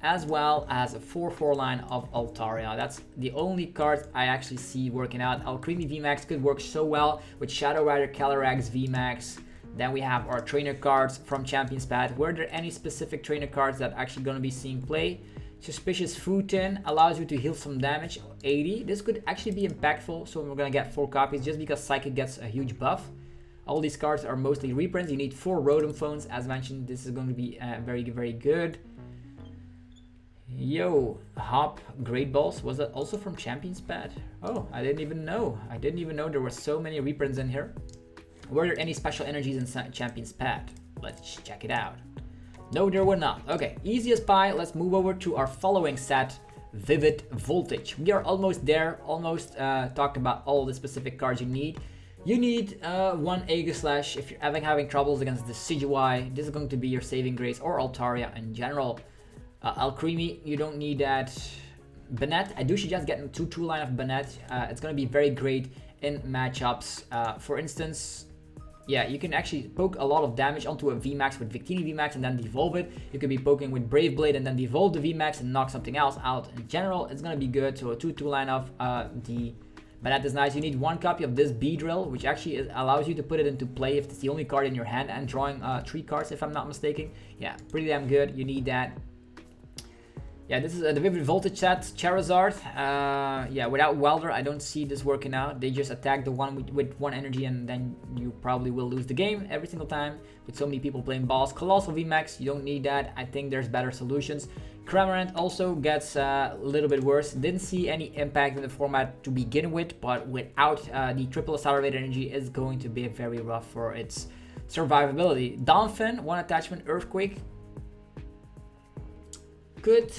as well as a 4-4 line of Altaria. That's the only card I actually see working out. Alcremie VMAX could work so well with Shadow Rider Calyrex VMAX. Then we have our trainer cards from Champion's Pad. Were there any specific trainer cards that are actually going to be seeing play? Suspicious Fruitin allows you to heal some damage, 80. This could actually be impactful, so we're going to get 4 copies just because Psychic gets a huge buff. All these cards are mostly reprints. You need 4 Rotom Phones. As mentioned, this is going to be very good. Yo, Hop, Great Balls, was that also from Champion's Pad? Oh, I didn't even know. I didn't even know there were so many reprints in here. Were there any special energies in Champion's Pad? Let's check it out. No, there were not. Okay, easy as pie. Let's move over to our following set, Vivid Voltage. We are almost there, almost talked about all the specific cards you need. You need 1 Aegislash if you're having troubles against the Decidueye. This is going to be your saving grace, or Altaria in general. Alcremie, you don't need that. Banette, I do suggest getting 2 line of Banette. It's going to be very great in matchups. For instance, yeah, you can actually poke a lot of damage onto a VMAX with Victini VMAX and then devolve it. You could be poking with Brave Blade and then devolve the VMAX and knock something else out. In general, it's gonna be good. So a 2-2 line of the Banat is nice. You need 1 copy of this Beedrill, which actually allows you to put it into play if it's the only card in your hand, and drawing 3 cards if I'm not mistaken. Yeah, pretty damn good. You need that. Yeah, this is the Vivid Voltage set, Charizard. Yeah, without Welder, I don't see this working out. They just attack the one with 1 energy, and then you probably will lose the game every single time. With so many people playing balls. Colossal VMAX, you don't need that. I think there's better solutions. Cramorant also gets a little bit worse. Didn't see any impact in the format to begin with, but without the triple accelerated energy is going to be very rough for its survivability. Donphin, 1 attachment, Earthquake. Could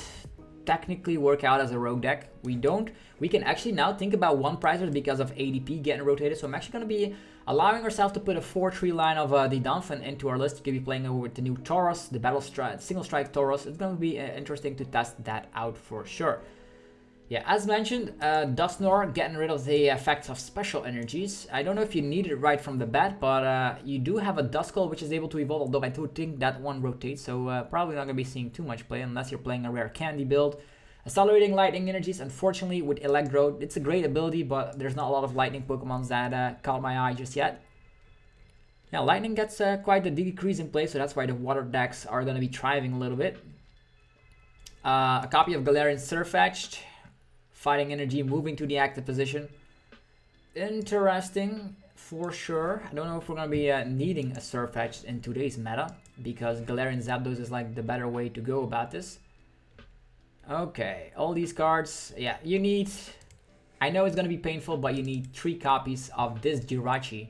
technically work out as a rogue deck. We can actually now think about 1 prizers because of ADP getting rotated. So I'm actually going to be allowing ourselves to put a 4-3 line of the Donphin into our list. You could be playing with the new Tauros, the Battle Strike, Single Strike Tauros. It's going to be interesting to test that out for sure. Yeah, as mentioned, Dusknoir getting rid of the effects of special energies. I don't know if you need it right from the bat, but you do have a Duskull which is able to evolve, although I do think that one rotates, so probably not going to be seeing too much play unless you're playing a rare candy build. Accelerating lightning energies, unfortunately with Electro, it's a great ability, but there's not a lot of lightning Pokemons that caught my eye just yet. Yeah, lightning gets quite a decrease in play, so that's why the water decks are going to be thriving a little bit. A copy of Galarian Surfetched. Fighting energy, moving to the active position. Interesting for sure. I don't know if we're going to be needing a Surfetched in today's meta, because Galarian Zapdos is like the better way to go about this. Okay, all these cards. Yeah, you need... I know it's going to be painful, but you need 3 copies of this Jirachi.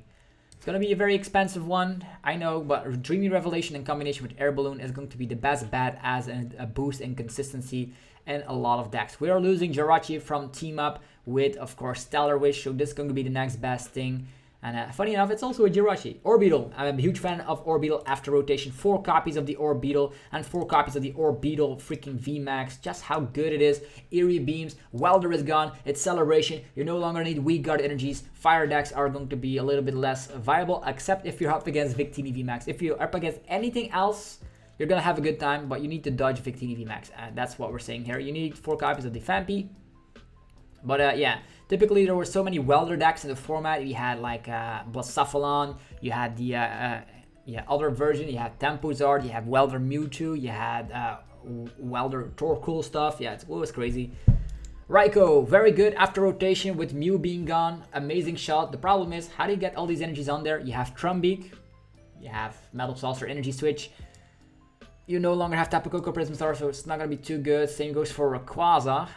It's going to be a very expensive one, I know, but Dreamy Revelation in combination with Air Balloon is going to be the best bet as a boost in consistency and a lot of decks. We are losing Jirachi from Team Up with, of course, Stellar Wish, so this is going to be the next best thing. And funny enough, it's also a Jirachi. Orbeetle. I'm a huge fan of Orbeetle after rotation. 4 copies of the Orbeetle and 4 copies of the Orbeetle freaking VMAX. Just how good it is. Eerie Beams. Welder is gone. It's Celebration. You no longer need Weak Guard energies. Fire decks are going to be a little bit less viable, except if you're up against Victini VMAX. If you're up against anything else, you're going to have a good time, but you need to dodge Victini VMAX. That's what we're saying here. You need 4 copies of the Fampi. But yeah, typically there were so many Welder decks in the format. You had like Blacephalon, you had the other version, you had Tempuzard, you have Welder Mewtwo, you had Welder Torkoal stuff. Yeah, it was crazy. Raikou, very good after rotation with Mew being gone. Amazing shot. The problem is, how do you get all these energies on there? You have Trumbeak, you have Metal Saucer Energy Switch. You no longer have Tapu Koko Prism Star, so it's not going to be too good. Same goes for Rayquaza.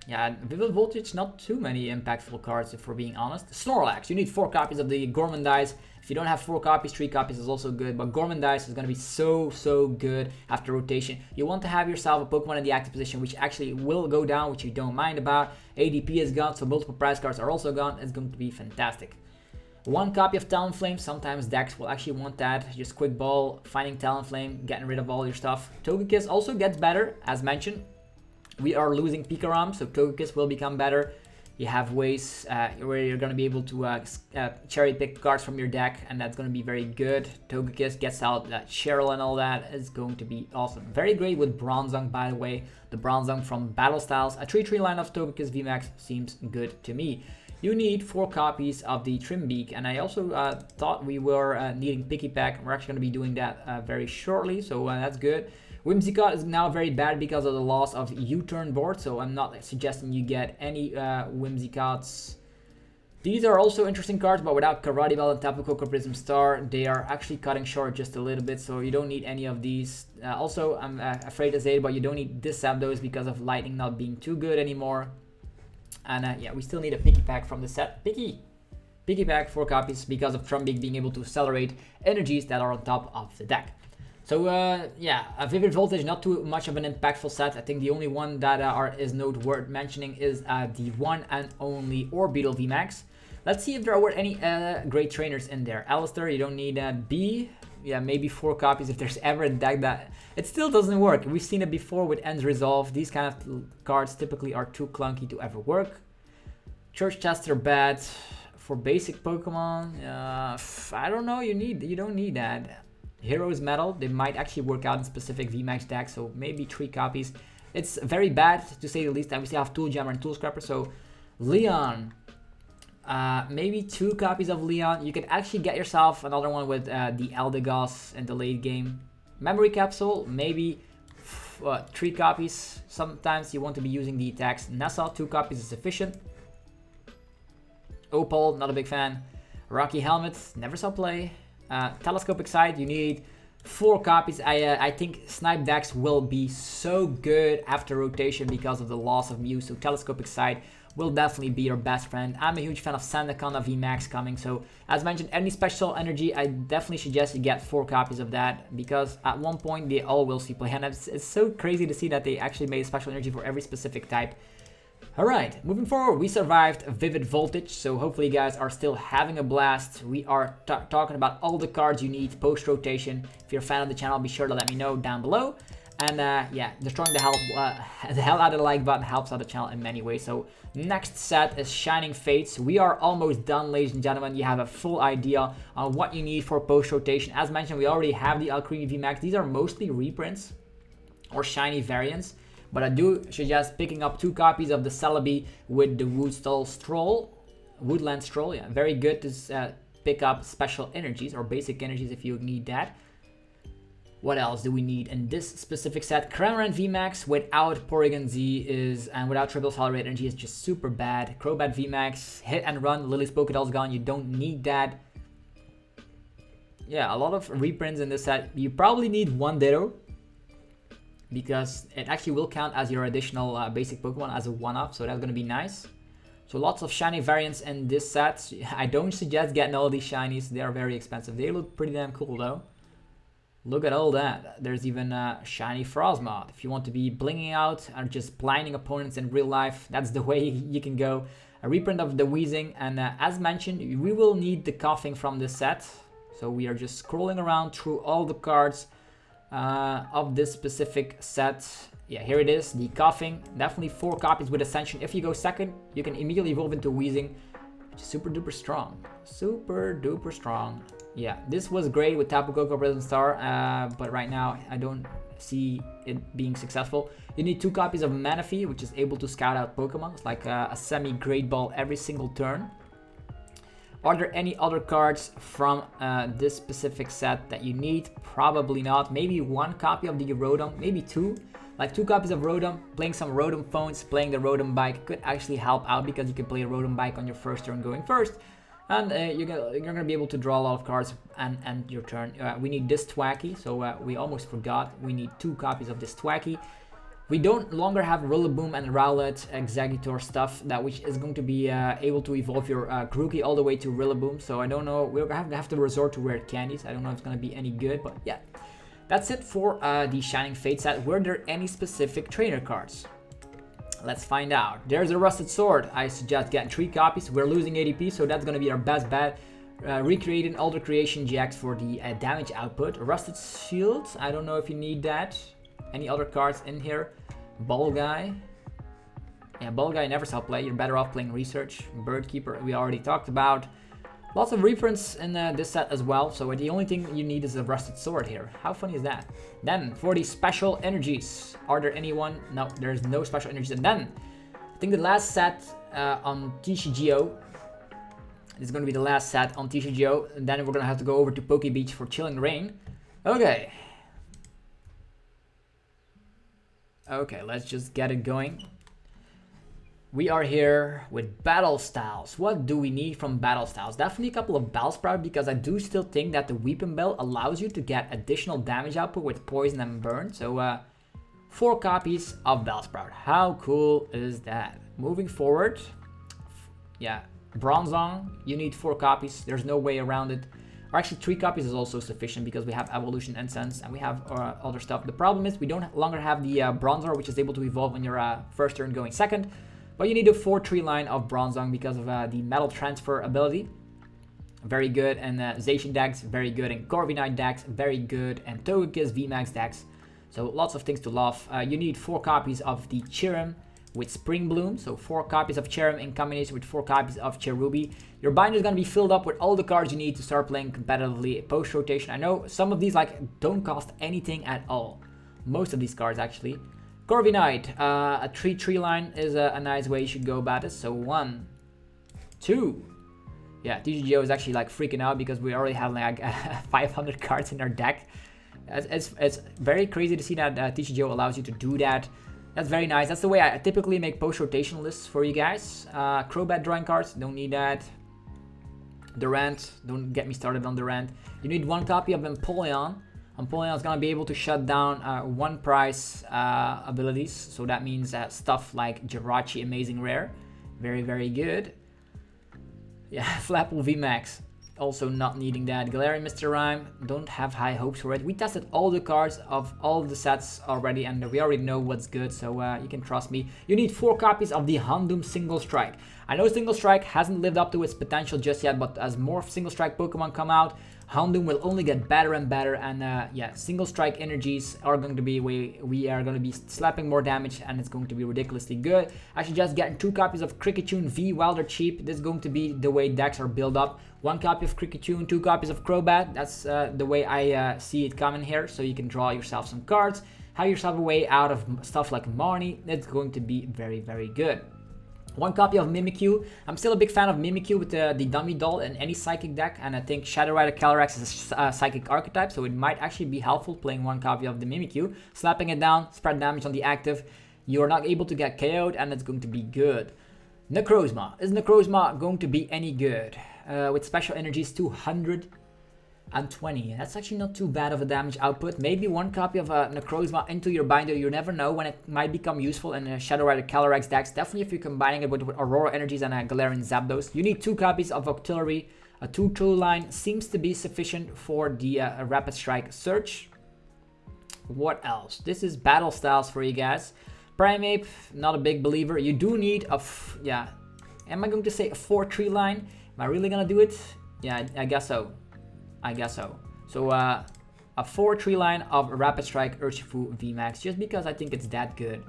Yeah, Vivid Voltage, not too many impactful cards if we're being honest. Snorlax, you need 4 copies of the Gourmandize. If you don't have 4 copies, 3 copies is also good. But Gourmandize is going to be so good after rotation. You want to have yourself a Pokemon in the active position, which actually will go down, which you don't mind about. ADP is gone, so multiple prize cards are also gone. It's going to be fantastic. 1 copy of Talonflame. Sometimes decks will actually want that. Just quick ball, finding Talonflame, getting rid of all your stuff. Togekiss also gets better, as mentioned. We are losing Pikarom, so Togekiss will become better. You have ways where you're going to be able to cherry pick cards from your deck, and that's going to be very good. Togekiss gets out Cheryl and all that. Is going to be awesome. Very great with Bronzong, by the way. The Bronzong from Battle Styles. A 3-3 line of Togekiss VMAX seems good to me. You need 4 copies of the Trimbeak, and I also thought we were needing Picky Pack. We're actually going to be doing that very shortly, so that's good. Whimsicott is now very bad because of the loss of U-turn board, so I'm not suggesting you get any Whimsicotts. These are also interesting cards, but without Karate Bell and Tapu Koko Prism Star, they are actually cutting short just a little bit, so you don't need any of these. Also, I'm afraid to say it, but you don't need this Zapdos because of Lightning not being too good anymore. And yeah, we still need a Picky Pack from the set. Picky Pack, 4 copies because of Trumbeak being able to accelerate energies that are on top of the deck. So yeah, a Vivid Voltage, not too much of an impactful set. I think the only one that is noteworthy mentioning is the one and only Orbeetle VMAX. Let's see if there were any great trainers in there. Alistair, you don't need B. Yeah, maybe 4 copies if there's ever a deck that... It still doesn't work. We've seen it before with End's Resolve. These kind of cards typically are too clunky to ever work. Church Chester bad. For basic Pokemon, I don't know. You don't need that. Heroes Metal, they might actually work out in specific VMAX decks, so maybe 3 copies. It's very bad to say the least, and we still have Tool Jammer and Tool Scrapper. So Leon, maybe 2 copies of Leon. You can actually get yourself another one with the Eldegoss in the late game. Memory Capsule, maybe 3 copies. Sometimes you want to be using the attacks. Nessa, 2 copies is sufficient. Opal, not a big fan. Rocky Helmet, never saw play. Telescopic Sight, you need 4 copies. I think Snipe decks will be so good after rotation because of the loss of Mew, so Telescopic Sight will definitely be your best friend. I'm a huge fan of Sandaconda VMAX coming, so as mentioned, any special energy, I definitely suggest you get 4 copies of that, because at one point they all will see play, and it's so crazy to see that they actually made special energy for every specific type. Alright, moving forward, we survived Vivid Voltage, so hopefully you guys are still having a blast. We are talking about all the cards you need post-rotation. If you're a fan of the channel, be sure to let me know down below. And yeah, destroying the hell out of the like button helps out the channel in many ways. So next set is Shining Fates. We are almost done, ladies and gentlemen. You have a full idea on what you need for post-rotation. As mentioned, we already have the Alcremie VMAX. These are mostly reprints or shiny variants. But I do suggest picking up 2 copies of the Celebi with the Woodland Stroll. Yeah, very good to pick up special energies or basic energies if you need that. What else do we need in this specific set? Cramorant VMAX without Porygon Z and without Triple Accelerate Energy is just super bad. Crobat VMAX, hit and run, Lily's Pokédoll's gone, you don't need that. Yeah, a lot of reprints in this set. You probably need 1 Ditto, because it actually will count as your additional basic Pokemon as a 1-up, so that's going to be nice. So lots of shiny variants in this set. I don't suggest getting all these shinies, they are very expensive. They look pretty damn cool though. Look at all that. There's even shiny Frostmoth. If you want to be blinging out and just blinding opponents in real life, that's the way you can go. A reprint of the Weezing, and as mentioned, we will need the Coughing from this set. So we are just scrolling around through all the cards of this specific set. Yeah, here it is, the Coughing. Definitely 4 copies with Ascension. If you go second, you can immediately evolve into Weezing, which is super duper strong. Super duper strong. Yeah, this was great with Tapu Koko Prison Star, but right now I don't see it being successful. You need 2 copies of Manaphy, which is able to scout out Pokemon. It's like a semi-great ball every single turn. Are there any other cards from this specific set that you need? Probably not. Maybe 1 copy of the Rotom, maybe 2. Like 2 copies of Rotom, playing some Rotom Phones, playing the Rotom Bike could actually help out, because you can play a Rotom Bike on your first turn going first. And you're gonna be able to draw a lot of cards and end your turn. We need this Thwackey, so we almost forgot. We need 2 copies of this Thwackey. We don't longer have Rillaboom and Rowlet Exeggutor stuff, which is going to be able to evolve your Grookey all the way to Rillaboom. So I don't know, we're gonna have to resort to rare candies. I don't know if it's gonna be any good, but yeah. That's it for the Shining Fate set. Were there any specific trainer cards? Let's find out. There's a Rusted Sword. I suggest getting 3 copies. We're losing ADP, so that's gonna be our best bet. Recreating Alter Creation GX for the damage output. Rusted Shield, I don't know if you need that. Any other cards in here? Ball Guy. Yeah, Ball Guy never saw play. You're better off playing Research. Bird Keeper, we already talked about. Lots of reprints in this set as well, so the only thing you need is a Rusted Sword here. How funny is that? Then, for the special energies, are there anyone? No, there's no special energies. And then, I think the last set on TCGO, this is going to be the last set on TCGO, and then we're going to have to go over to Poke Beach for Chilling Rain. Okay. Okay, let's just get it going. We are here with Battle Styles. What do we need from Battle Styles? Definitely a couple of Bellsprout, because I do still think that the Weeping Bell allows you to get additional damage output with Poison and Burn. So 4 copies of Bellsprout. How cool is that? Moving forward, yeah, Bronzong, you need 4 copies. There's no way around it. Or actually 3 copies is also sufficient, because we have Evolution Incense and we have other stuff. The problem is we don't longer have the Bronzor, which is able to evolve on your first turn going second. But you need a 4-tree line of Bronzong because of the Metal Transfer ability. Very good. And Zacian decks, very good. And Corviknight decks, very good. And Togekiss VMAX decks. So lots of things to love. You need 4 copies of the Chirim with Spring Bloom, so 4 copies of Cherrim in combination with 4 copies of Cherubi. Your binder is going to be filled up with all the cards you need to start playing competitively post rotation. I know some of these like don't cost anything at all. Most of these cards actually. Corviknight, a 3/3 line is a nice way you should go about it. So 1, 2. Yeah, TCGO is actually like freaking out because we already have like 500 cards in our deck. It's very crazy to see that TCGO allows you to do that. That's very nice. That's the way I typically make post-rotation lists for you guys. Crobat drawing cards, don't need that. Durant, don't get me started on Durant. You need 1 copy of Empoleon. Empoleon is going to be able to shut down 1 price abilities. So that means stuff like Jirachi Amazing Rare. Very, very good. Yeah, Flapple VMAX. Also not needing that. Galarian Mr. Rime, don't have high hopes for it. We tested all the cards of all the sets already and we already know what's good, so you can trust me. You need 4 copies of the Houndoom Single Strike. I know Single Strike hasn't lived up to its potential just yet, but as more Single Strike Pokemon come out, Houndoom will only get better and better, and yeah, Single Strike energies are going to be, we are going to be slapping more damage and it's going to be ridiculously good. I should just get 2 copies of Kricketune V while they're cheap. This is going to be the way decks are built up. 1 copy of Kricketune, 2 copies of Crobat. That's the way I see it coming here, so you can draw yourself some cards, have yourself a way out of stuff like Marnie. It's going to be very, very good. 1 copy of Mimikyu. I'm still a big fan of Mimikyu with the dummy doll in any psychic deck, and I think Shadow Rider Calyrex is a psychic archetype, so it might actually be helpful playing 1 copy of the Mimikyu, slapping it down, spread damage on the active. You're not able to get KO'd, and it's going to be good. Necrozma. Is Necrozma going to be any good? With special energies 220. That's actually not too bad of a damage output. Maybe 1 copy of a Necrozma into your binder. You never know when it might become useful in Shadow Rider Calyrex decks. Definitely if you're combining it with Aurora Energies and Galarian Zapdos. You need 2 copies of Octillery. A 2/2 line seems to be sufficient for the Rapid Strike Search. What else? This is Battle Styles for you guys. Primeape, not a big believer. You do need a, yeah, am I going to say a 4/3 line? Am I really gonna do it? Yeah, I guess so. I guess so. So a 4/3 line of Rapid Strike Urshifu VMAX, just because I think it's that good.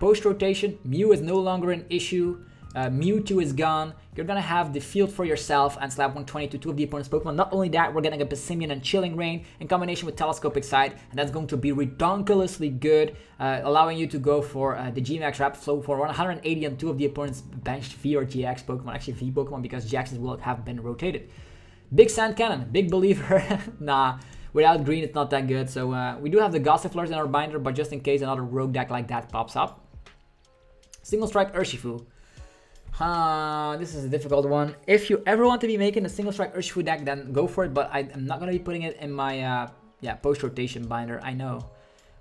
Post rotation, Mew is no longer an issue. Mewtwo is gone. You're gonna have the field for yourself and slap 120 to 2 of the opponent's Pokemon. Not only that, we're getting a Passimian and Chilling Reign in combination with Telescopic Sight, and that's going to be redonkulously good, allowing you to go for the Gmax Rapid Flow for 180 on 2 of the opponent's benched V or GX Pokemon, actually V Pokemon, because GXs will have been rotated. Big Sand Cannon, big believer. Nah, without green it's not that good. So we do have the Gossifleurs in our binder, but just in case another rogue deck like that pops up. Single Strike Urshifu. This is a difficult one. If you ever want to be making a Single Strike Urshifu deck, then go for it, but I'm not going to be putting it in my yeah, post-rotation binder, I know.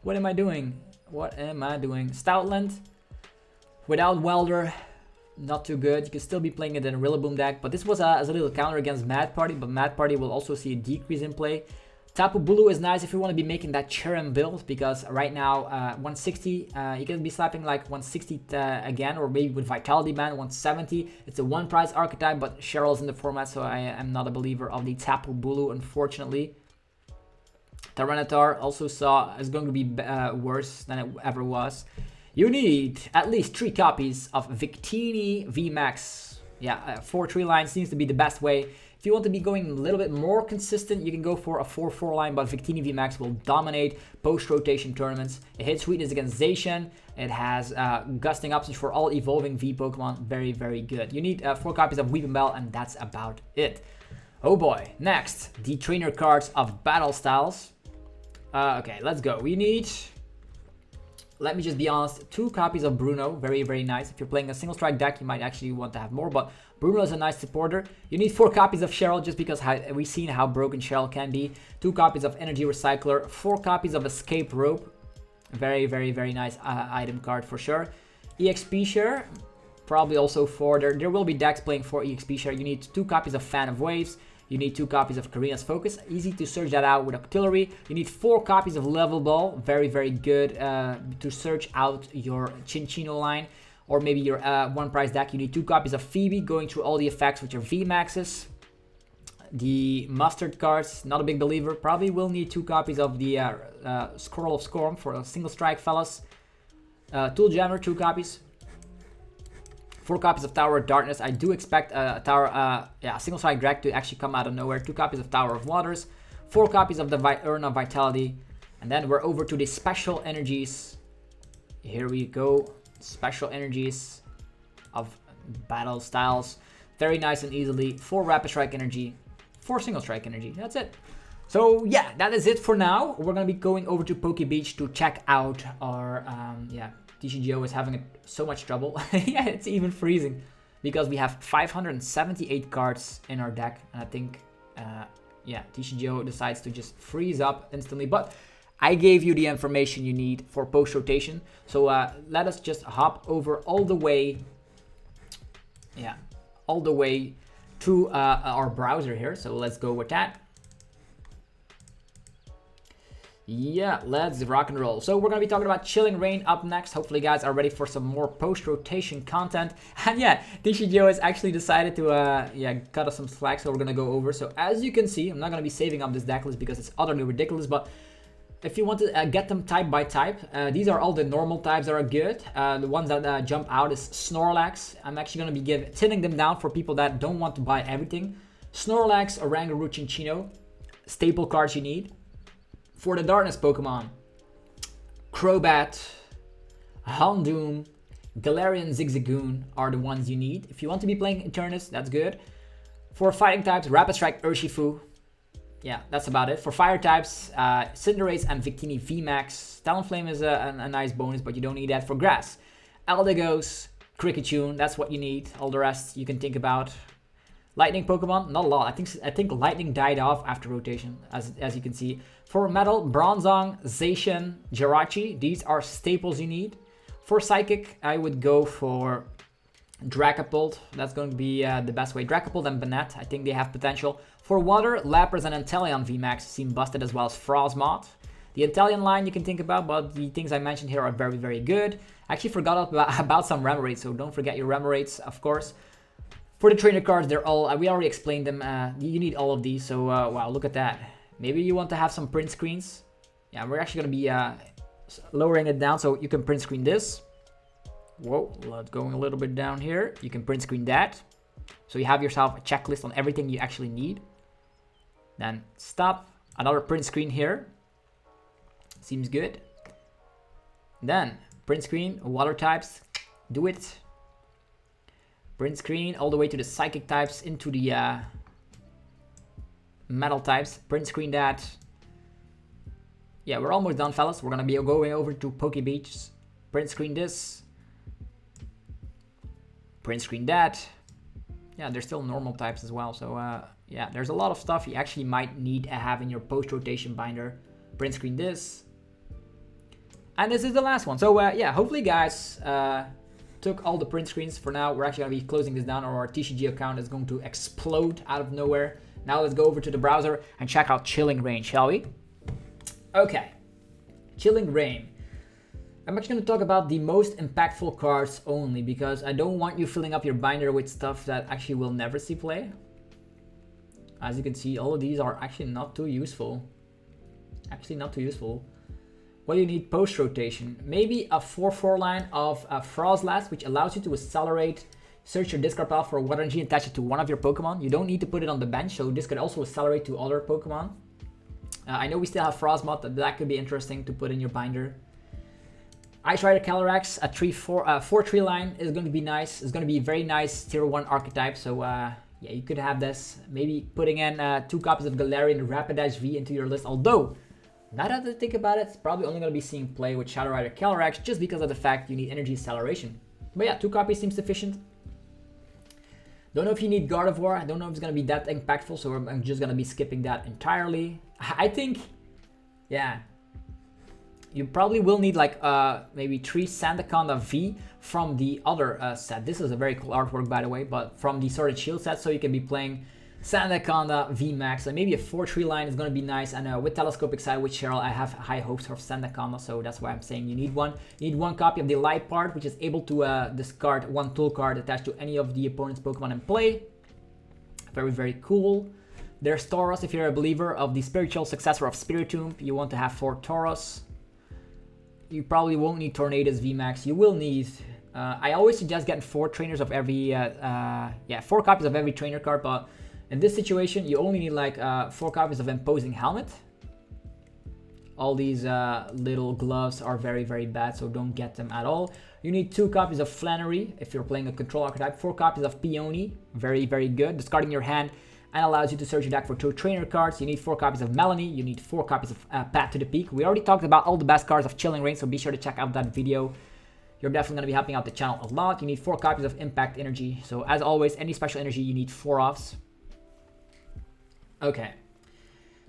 What am I doing? What am I doing? Stoutland, without Welder, not too good. You can still be playing it in a Rillaboom deck, but this was as a little counter against Mad Party, but Mad Party will also see a decrease in play. Tapu Bulu is nice if you want to be making that Cherrim build, because right now 160, you can be slapping like 160 again, or maybe with Vitality Band 170. It's a 1 price archetype, but Cheryl's in the format, so I am not a believer of the Tapu Bulu, unfortunately. Tyranitar also is going to be worse than it ever was. You need at least 3 copies of Victini VMAX. Yeah, 4/3 line seems to be the best way. If you want to be going a little bit more consistent, you can go for a 4/4 line, but Victini VMAX will dominate post-rotation tournaments. It hits Sweetness against Zacian. It has gusting options for all evolving V Pokemon. Very, very good. You need 4 copies of Weeping Bell, and that's about it. Oh boy. Next, the trainer cards of Battle Styles. Okay, let's go. We need, let me just be honest, 2 copies of Bruno. Very, very nice. If you're playing a single strike deck, you might actually want to have more, but Bruno is a nice supporter. You need 4 copies of Cheryl, just because we've seen how broken Cheryl can be. 2 copies of Energy Recycler, 4 copies of Escape Rope. Very, very, very nice item card for sure. EXP Share, probably also 4. There will be decks playing for EXP Share. You need 2 copies of Fan of Waves. You need 2 copies of Karina's Focus. Easy to search that out with Octillery. You need 4 copies of Level Ball. Very, very good to search out your Chinchino line. Or maybe your 1 price deck. You need 2 copies of Phoebe, going through all the effects with your VMAXs. The Mustard cards, not a big believer. Probably will need 2 copies of the Scroll of Scorn for a single strike, fellas. Tool Jammer, 2 copies. 4 copies of Tower of Darkness. I do expect a Tower, a single side Greg to actually come out of nowhere. 2 copies of Tower of Waters, 4 copies of the Urn of Vitality, and then we're over to the special energies. Here we go, special energies of battle styles. Very nice and easily. 4 Rapid Strike energy, 4 Single Strike energy. That's it. So yeah, that is it for now. We're gonna be going over to Poke Beach to check out our TCGO is having so much trouble. Yeah, it's even freezing because we have 578 cards in our deck, and I think yeah, TCGO decides to just freeze up instantly. But I gave you the information you need for Post Rotation, so let us just hop over all the way, all the way to our browser here. So let's go with that. Yeah, let's rock and roll. So we're gonna be talking about Chilling Reign up next. Hopefully you guys are ready for some more post-rotation content. And yeah, TCGO has actually decided to cut us some slack, so we're gonna go over. So as you can see, I'm not gonna be saving up this deck list because it's utterly ridiculous, but if you want to get them type by type, these are all the normal types that are good. The ones that jump out is Snorlax. I'm actually gonna be thinning them down for people that don't want to buy everything. Snorlax, Oranguru, Chinchino, staple cards you need. For the Darkness Pokemon, Crobat, Houndoom, Galarian Zigzagoon are the ones you need. If you want to be playing Eternus, that's good. For fighting types, Rapid Strike, Urshifu. Yeah, that's about it. For fire types, Cinderace and Victini VMAX. Talonflame is a nice bonus, but you don't need that for grass. Eldegoss, Kricketune, that's what you need. All the rest you can think about. Lightning Pokemon, not a lot. I think Lightning died off after rotation, as you can see. For Metal, Bronzong, Zacian, Jirachi, these are staples you need. For Psychic, I would go for Dragapult. That's going to be the best way. Dragapult and Banette, I think they have potential. For Water, Lapras and Inteleon VMAX seem busted, as well as Frostmoth. The Inteleon line you can think about, but the things I mentioned here are very, very good. I actually forgot about some Remorates, so don't forget your Remorates, of course. For the trainer cards, they're all, we already explained them, you need all of these, so wow, look at that. Maybe you want to have some print screens. Yeah, we're actually going to be lowering it down so you can print screen this. Whoa, let's go a little bit down here. You can print screen that. So you have yourself a checklist on everything you actually need. Then stop, another print screen here. Seems good. Then print screen, water types, do it. Print screen all the way to the psychic types into the metal types. Print screen that. Yeah, we're almost done, fellas. We're gonna be going over to Poke Beach. Print screen this. Print screen that. Yeah, there's still normal types as well. So yeah, there's a lot of stuff you actually might need to have in your post-rotation binder. Print screen this. And this is the last one. So yeah, hopefully guys took all the print screens. For now, we're actually gonna be closing this down, or our TCG account is going to explode out of nowhere. Now let's go over to the browser and check out Chilling Reign, shall we? Okay, Chilling Reign. I'm actually going to talk about the most impactful cards only, because I don't want you filling up your binder with stuff that actually will never see play. As you can see, all of these are actually not too useful. Actually not too useful. What do you need post-rotation? Maybe a 4/4 line of Frostlass, which allows you to accelerate. Search your discard pile for water energy and attach it to one of your Pokemon. You don't need to put it on the bench, so this could also accelerate to other Pokemon. I know we still have Frostmoth, but that could be interesting to put in your binder. Ice Rider Calyrex, a 4/3 line is going to be nice. It's going to be a very nice tier 1 archetype, so yeah, you could have this. Maybe putting in 2 copies of Galarian Rapidash V into your list, although, now that I think about it, it's probably only going to be seeing play with Shadow Rider Calyrex just because of the fact you need energy acceleration. But yeah, 2 copies seems sufficient. Don't know if you need Gardevoir. I don't know if it's going to be that impactful, so I'm just going to be skipping that entirely. I think, yeah, you probably will need like maybe 3 Sandaconda V from the other set. This is a very cool artwork, by the way, but from the Sword and Shield set, so you can be playing Sandaconda V Max, and maybe a 4/3 line is going to be nice. And with Telescopic Side with Cheryl, I have high hopes for Sandaconda, so that's why I'm saying you need one. You need 1 copy of the Light Part, which is able to discard 1 tool card attached to any of the opponent's Pokemon in play. Very, very cool. There's Tauros. If you're a believer of the spiritual successor of Spiritomb, you want to have 4 Tauros. You probably won't need Tornadus VMAX. You will need I always suggest getting 4 trainers of every, 4 copies of every trainer card, but in this situation, you only need like 4 copies of Imposing Helmet. All these little gloves are very, very bad, so don't get them at all. You need 2 copies of Flannery if you're playing a control archetype, 4 copies of Peony, very, very good. Discarding your hand and allows you to search your deck for 2 trainer cards. You need 4 copies of Melanie, you need 4 copies of Path to the Peak. We already talked about all the best cards of Chilling Reign, so be sure to check out that video. You're definitely going to be helping out the channel a lot. You need 4 copies of Impact Energy. So as always, any special energy, you need 4 offs. Okay.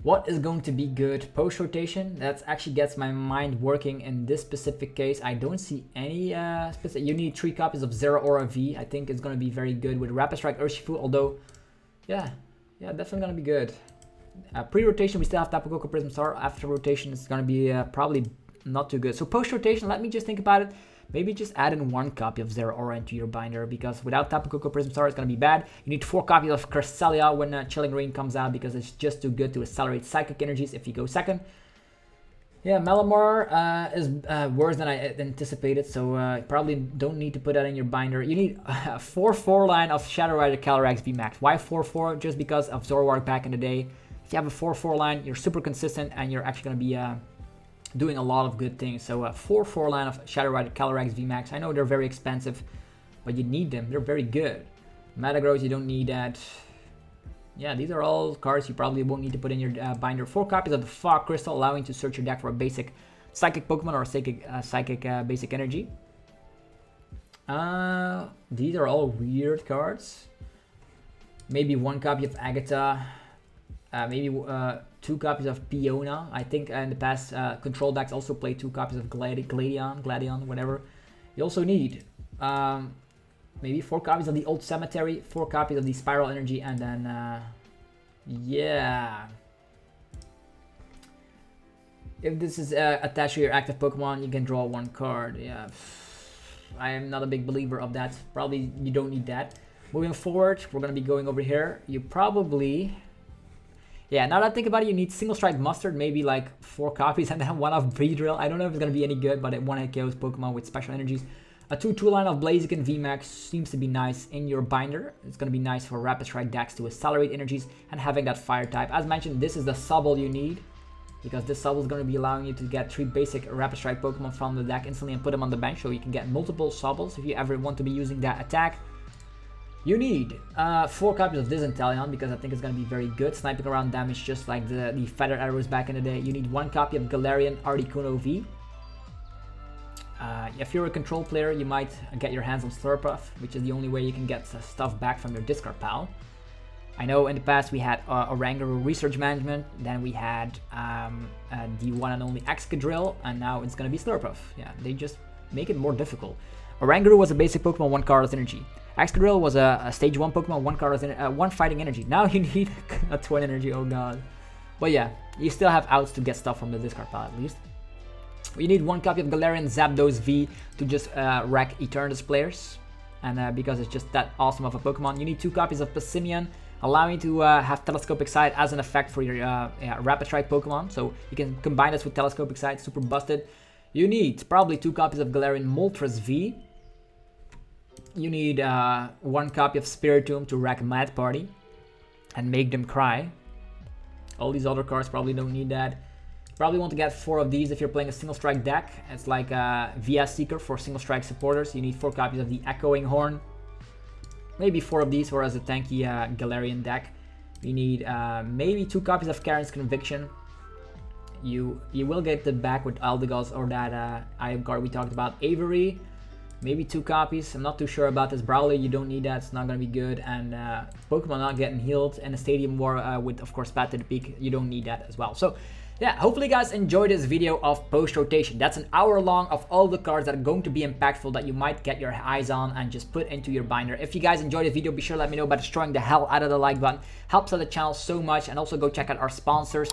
What is going to be good? Post rotation. That actually gets my mind working in this specific case. I don't see any specific. You need 3 copies of Zero Aura V. I think it's going to be very good with Rapid Strike Urshifu. Although, yeah, definitely going to be good. Pre-rotation, we still have Tapu Koko Prism Star. After rotation, it's going to be probably not too good. So post rotation, let me just think about it. Maybe just add in 1 copy of Zero Aura into your binder, because without Tapu Koko Prism Star, it's going to be bad. You need 4 copies of Cresselia when Chilling Reign comes out, because it's just too good to accelerate Psychic Energies if you go second. Yeah, Malamar is worse than I anticipated, so probably don't need to put that in your binder. You need a 4/4 line of Shadow Rider Calyrex VMAX. Why 4/4? Just because of Zoroark back in the day. If you have a 4/4 line, you're super consistent, and you're actually going to be doing a lot of good things. So a 4/4 line of Shadow Rider Calyrex VMAX. I know they're very expensive, but you need them. They're very good. Metagross, you don't need that. Yeah, these are all cards you probably won't need to put in your binder. 4 copies of the Fog Crystal, allowing you to search your deck for a basic Psychic Pokemon or a Psychic Basic Energy. These are all weird cards. Maybe 1 copy of Agatha. Maybe 2 copies of Peona. I think in the past control decks also play 2 copies of Gladion, whatever. You also need maybe 4 copies of the Old Cemetery, 4 copies of the Spiral Energy, and then yeah. If this is attached to your active Pokemon, you can draw 1 card. Yeah, I am not a big believer of that. Probably you don't need that. Moving forward, we're gonna be going over here. You probably, yeah, now that I think about it, you need Single Strike Mustard, maybe like 4 copies, and then 1 of Breedrill. I don't know if it's going to be any good, but it 1-hit KOs Pokemon with special energies. A 2/2 line of Blaziken VMAX seems to be nice in your binder. It's going to be nice for Rapid Strike decks to accelerate energies and having that Fire type. As mentioned, this is the Subble you need, because this Subble is going to be allowing you to get 3 basic Rapid Strike Pokemon from the deck instantly and put them on the bench, so you can get multiple Subbles if you ever want to be using that attack. You need 4 copies of Dizentalion, because I think it's going to be very good. Sniping around damage just like the Feather Arrows back in the day. You need 1 copy of Galarian Articuno V. If you're a control player, you might get your hands on Slurpuff, which is the only way you can get stuff back from your discard pile. I know in the past we had Oranguru Research Management, then we had the one and only Excadrill, and now it's going to be Slurpuff. Yeah, they just make it more difficult. Oranguru was a basic Pokemon, 1 card as energy. Excadrill was a stage 1 Pokemon, 1 card as 1 fighting energy. Now you need a twin energy, oh god. But yeah, you still have outs to get stuff from the discard pile at least. You need 1 copy of Galarian Zapdos V to just wreck Eternatus players. And because it's just that awesome of a Pokemon. You need 2 copies of Passimian, allowing you to have Telescopic Sight as an effect for your Rapid Strike Pokemon. So you can combine this with Telescopic Sight, super busted. You need probably 2 copies of Galarian Moltres V. You need 1 copy of Spiritomb to wreck Mad Party and make them cry. All these other cards probably don't need that. Probably want to get 4 of these if you're playing a single strike deck. It's like VS Seeker for single strike supporters. You need 4 copies of the Echoing Horn. Maybe 4 of these for as a tanky Galarian deck. You need maybe 2 copies of Karen's Conviction. You will get the back with Eldegoss or that item card we talked about. Avery, maybe 2 copies. I'm not too sure about this. Brawler, you don't need that. It's not going to be good. And Pokemon not getting healed. And a Stadium War with, of course, Path to the Peak. You don't need that as well. So, yeah, hopefully you guys enjoyed this video of Post Rotation. That's an hour long of all the cards that are going to be impactful that you might get your eyes on and just put into your binder. If you guys enjoyed this video, be sure to let me know by destroying the hell out of the like button. Helps out the channel so much. And also go check out our sponsors.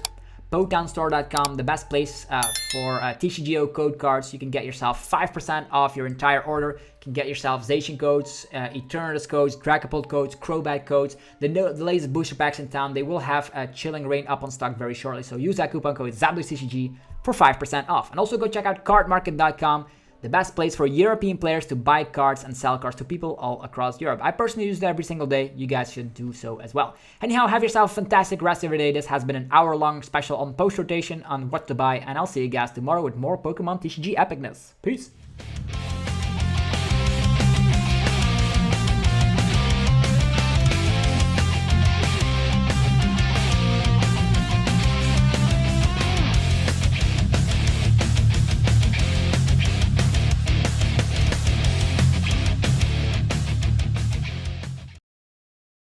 PokemonStore.com, the best place for TCGO code cards. You can get yourself 5% off your entire order. You can get yourself Zacian codes, Eternatus codes, Dragapult codes, Crobat codes, the latest booster packs in town. They will have Chilling Reign up on stock very shortly. So use that coupon code ZABLOSTCG for 5% off. And also go check out cardmarket.com. the best place for European players to buy cards and sell cards to people all across Europe. I personally use it every single day. You guys should do so as well. Anyhow, have yourself a fantastic rest of your day. This has been an hour-long special on Post Rotation on what to buy, and I'll see you guys tomorrow with more Pokemon TCG epicness. Peace!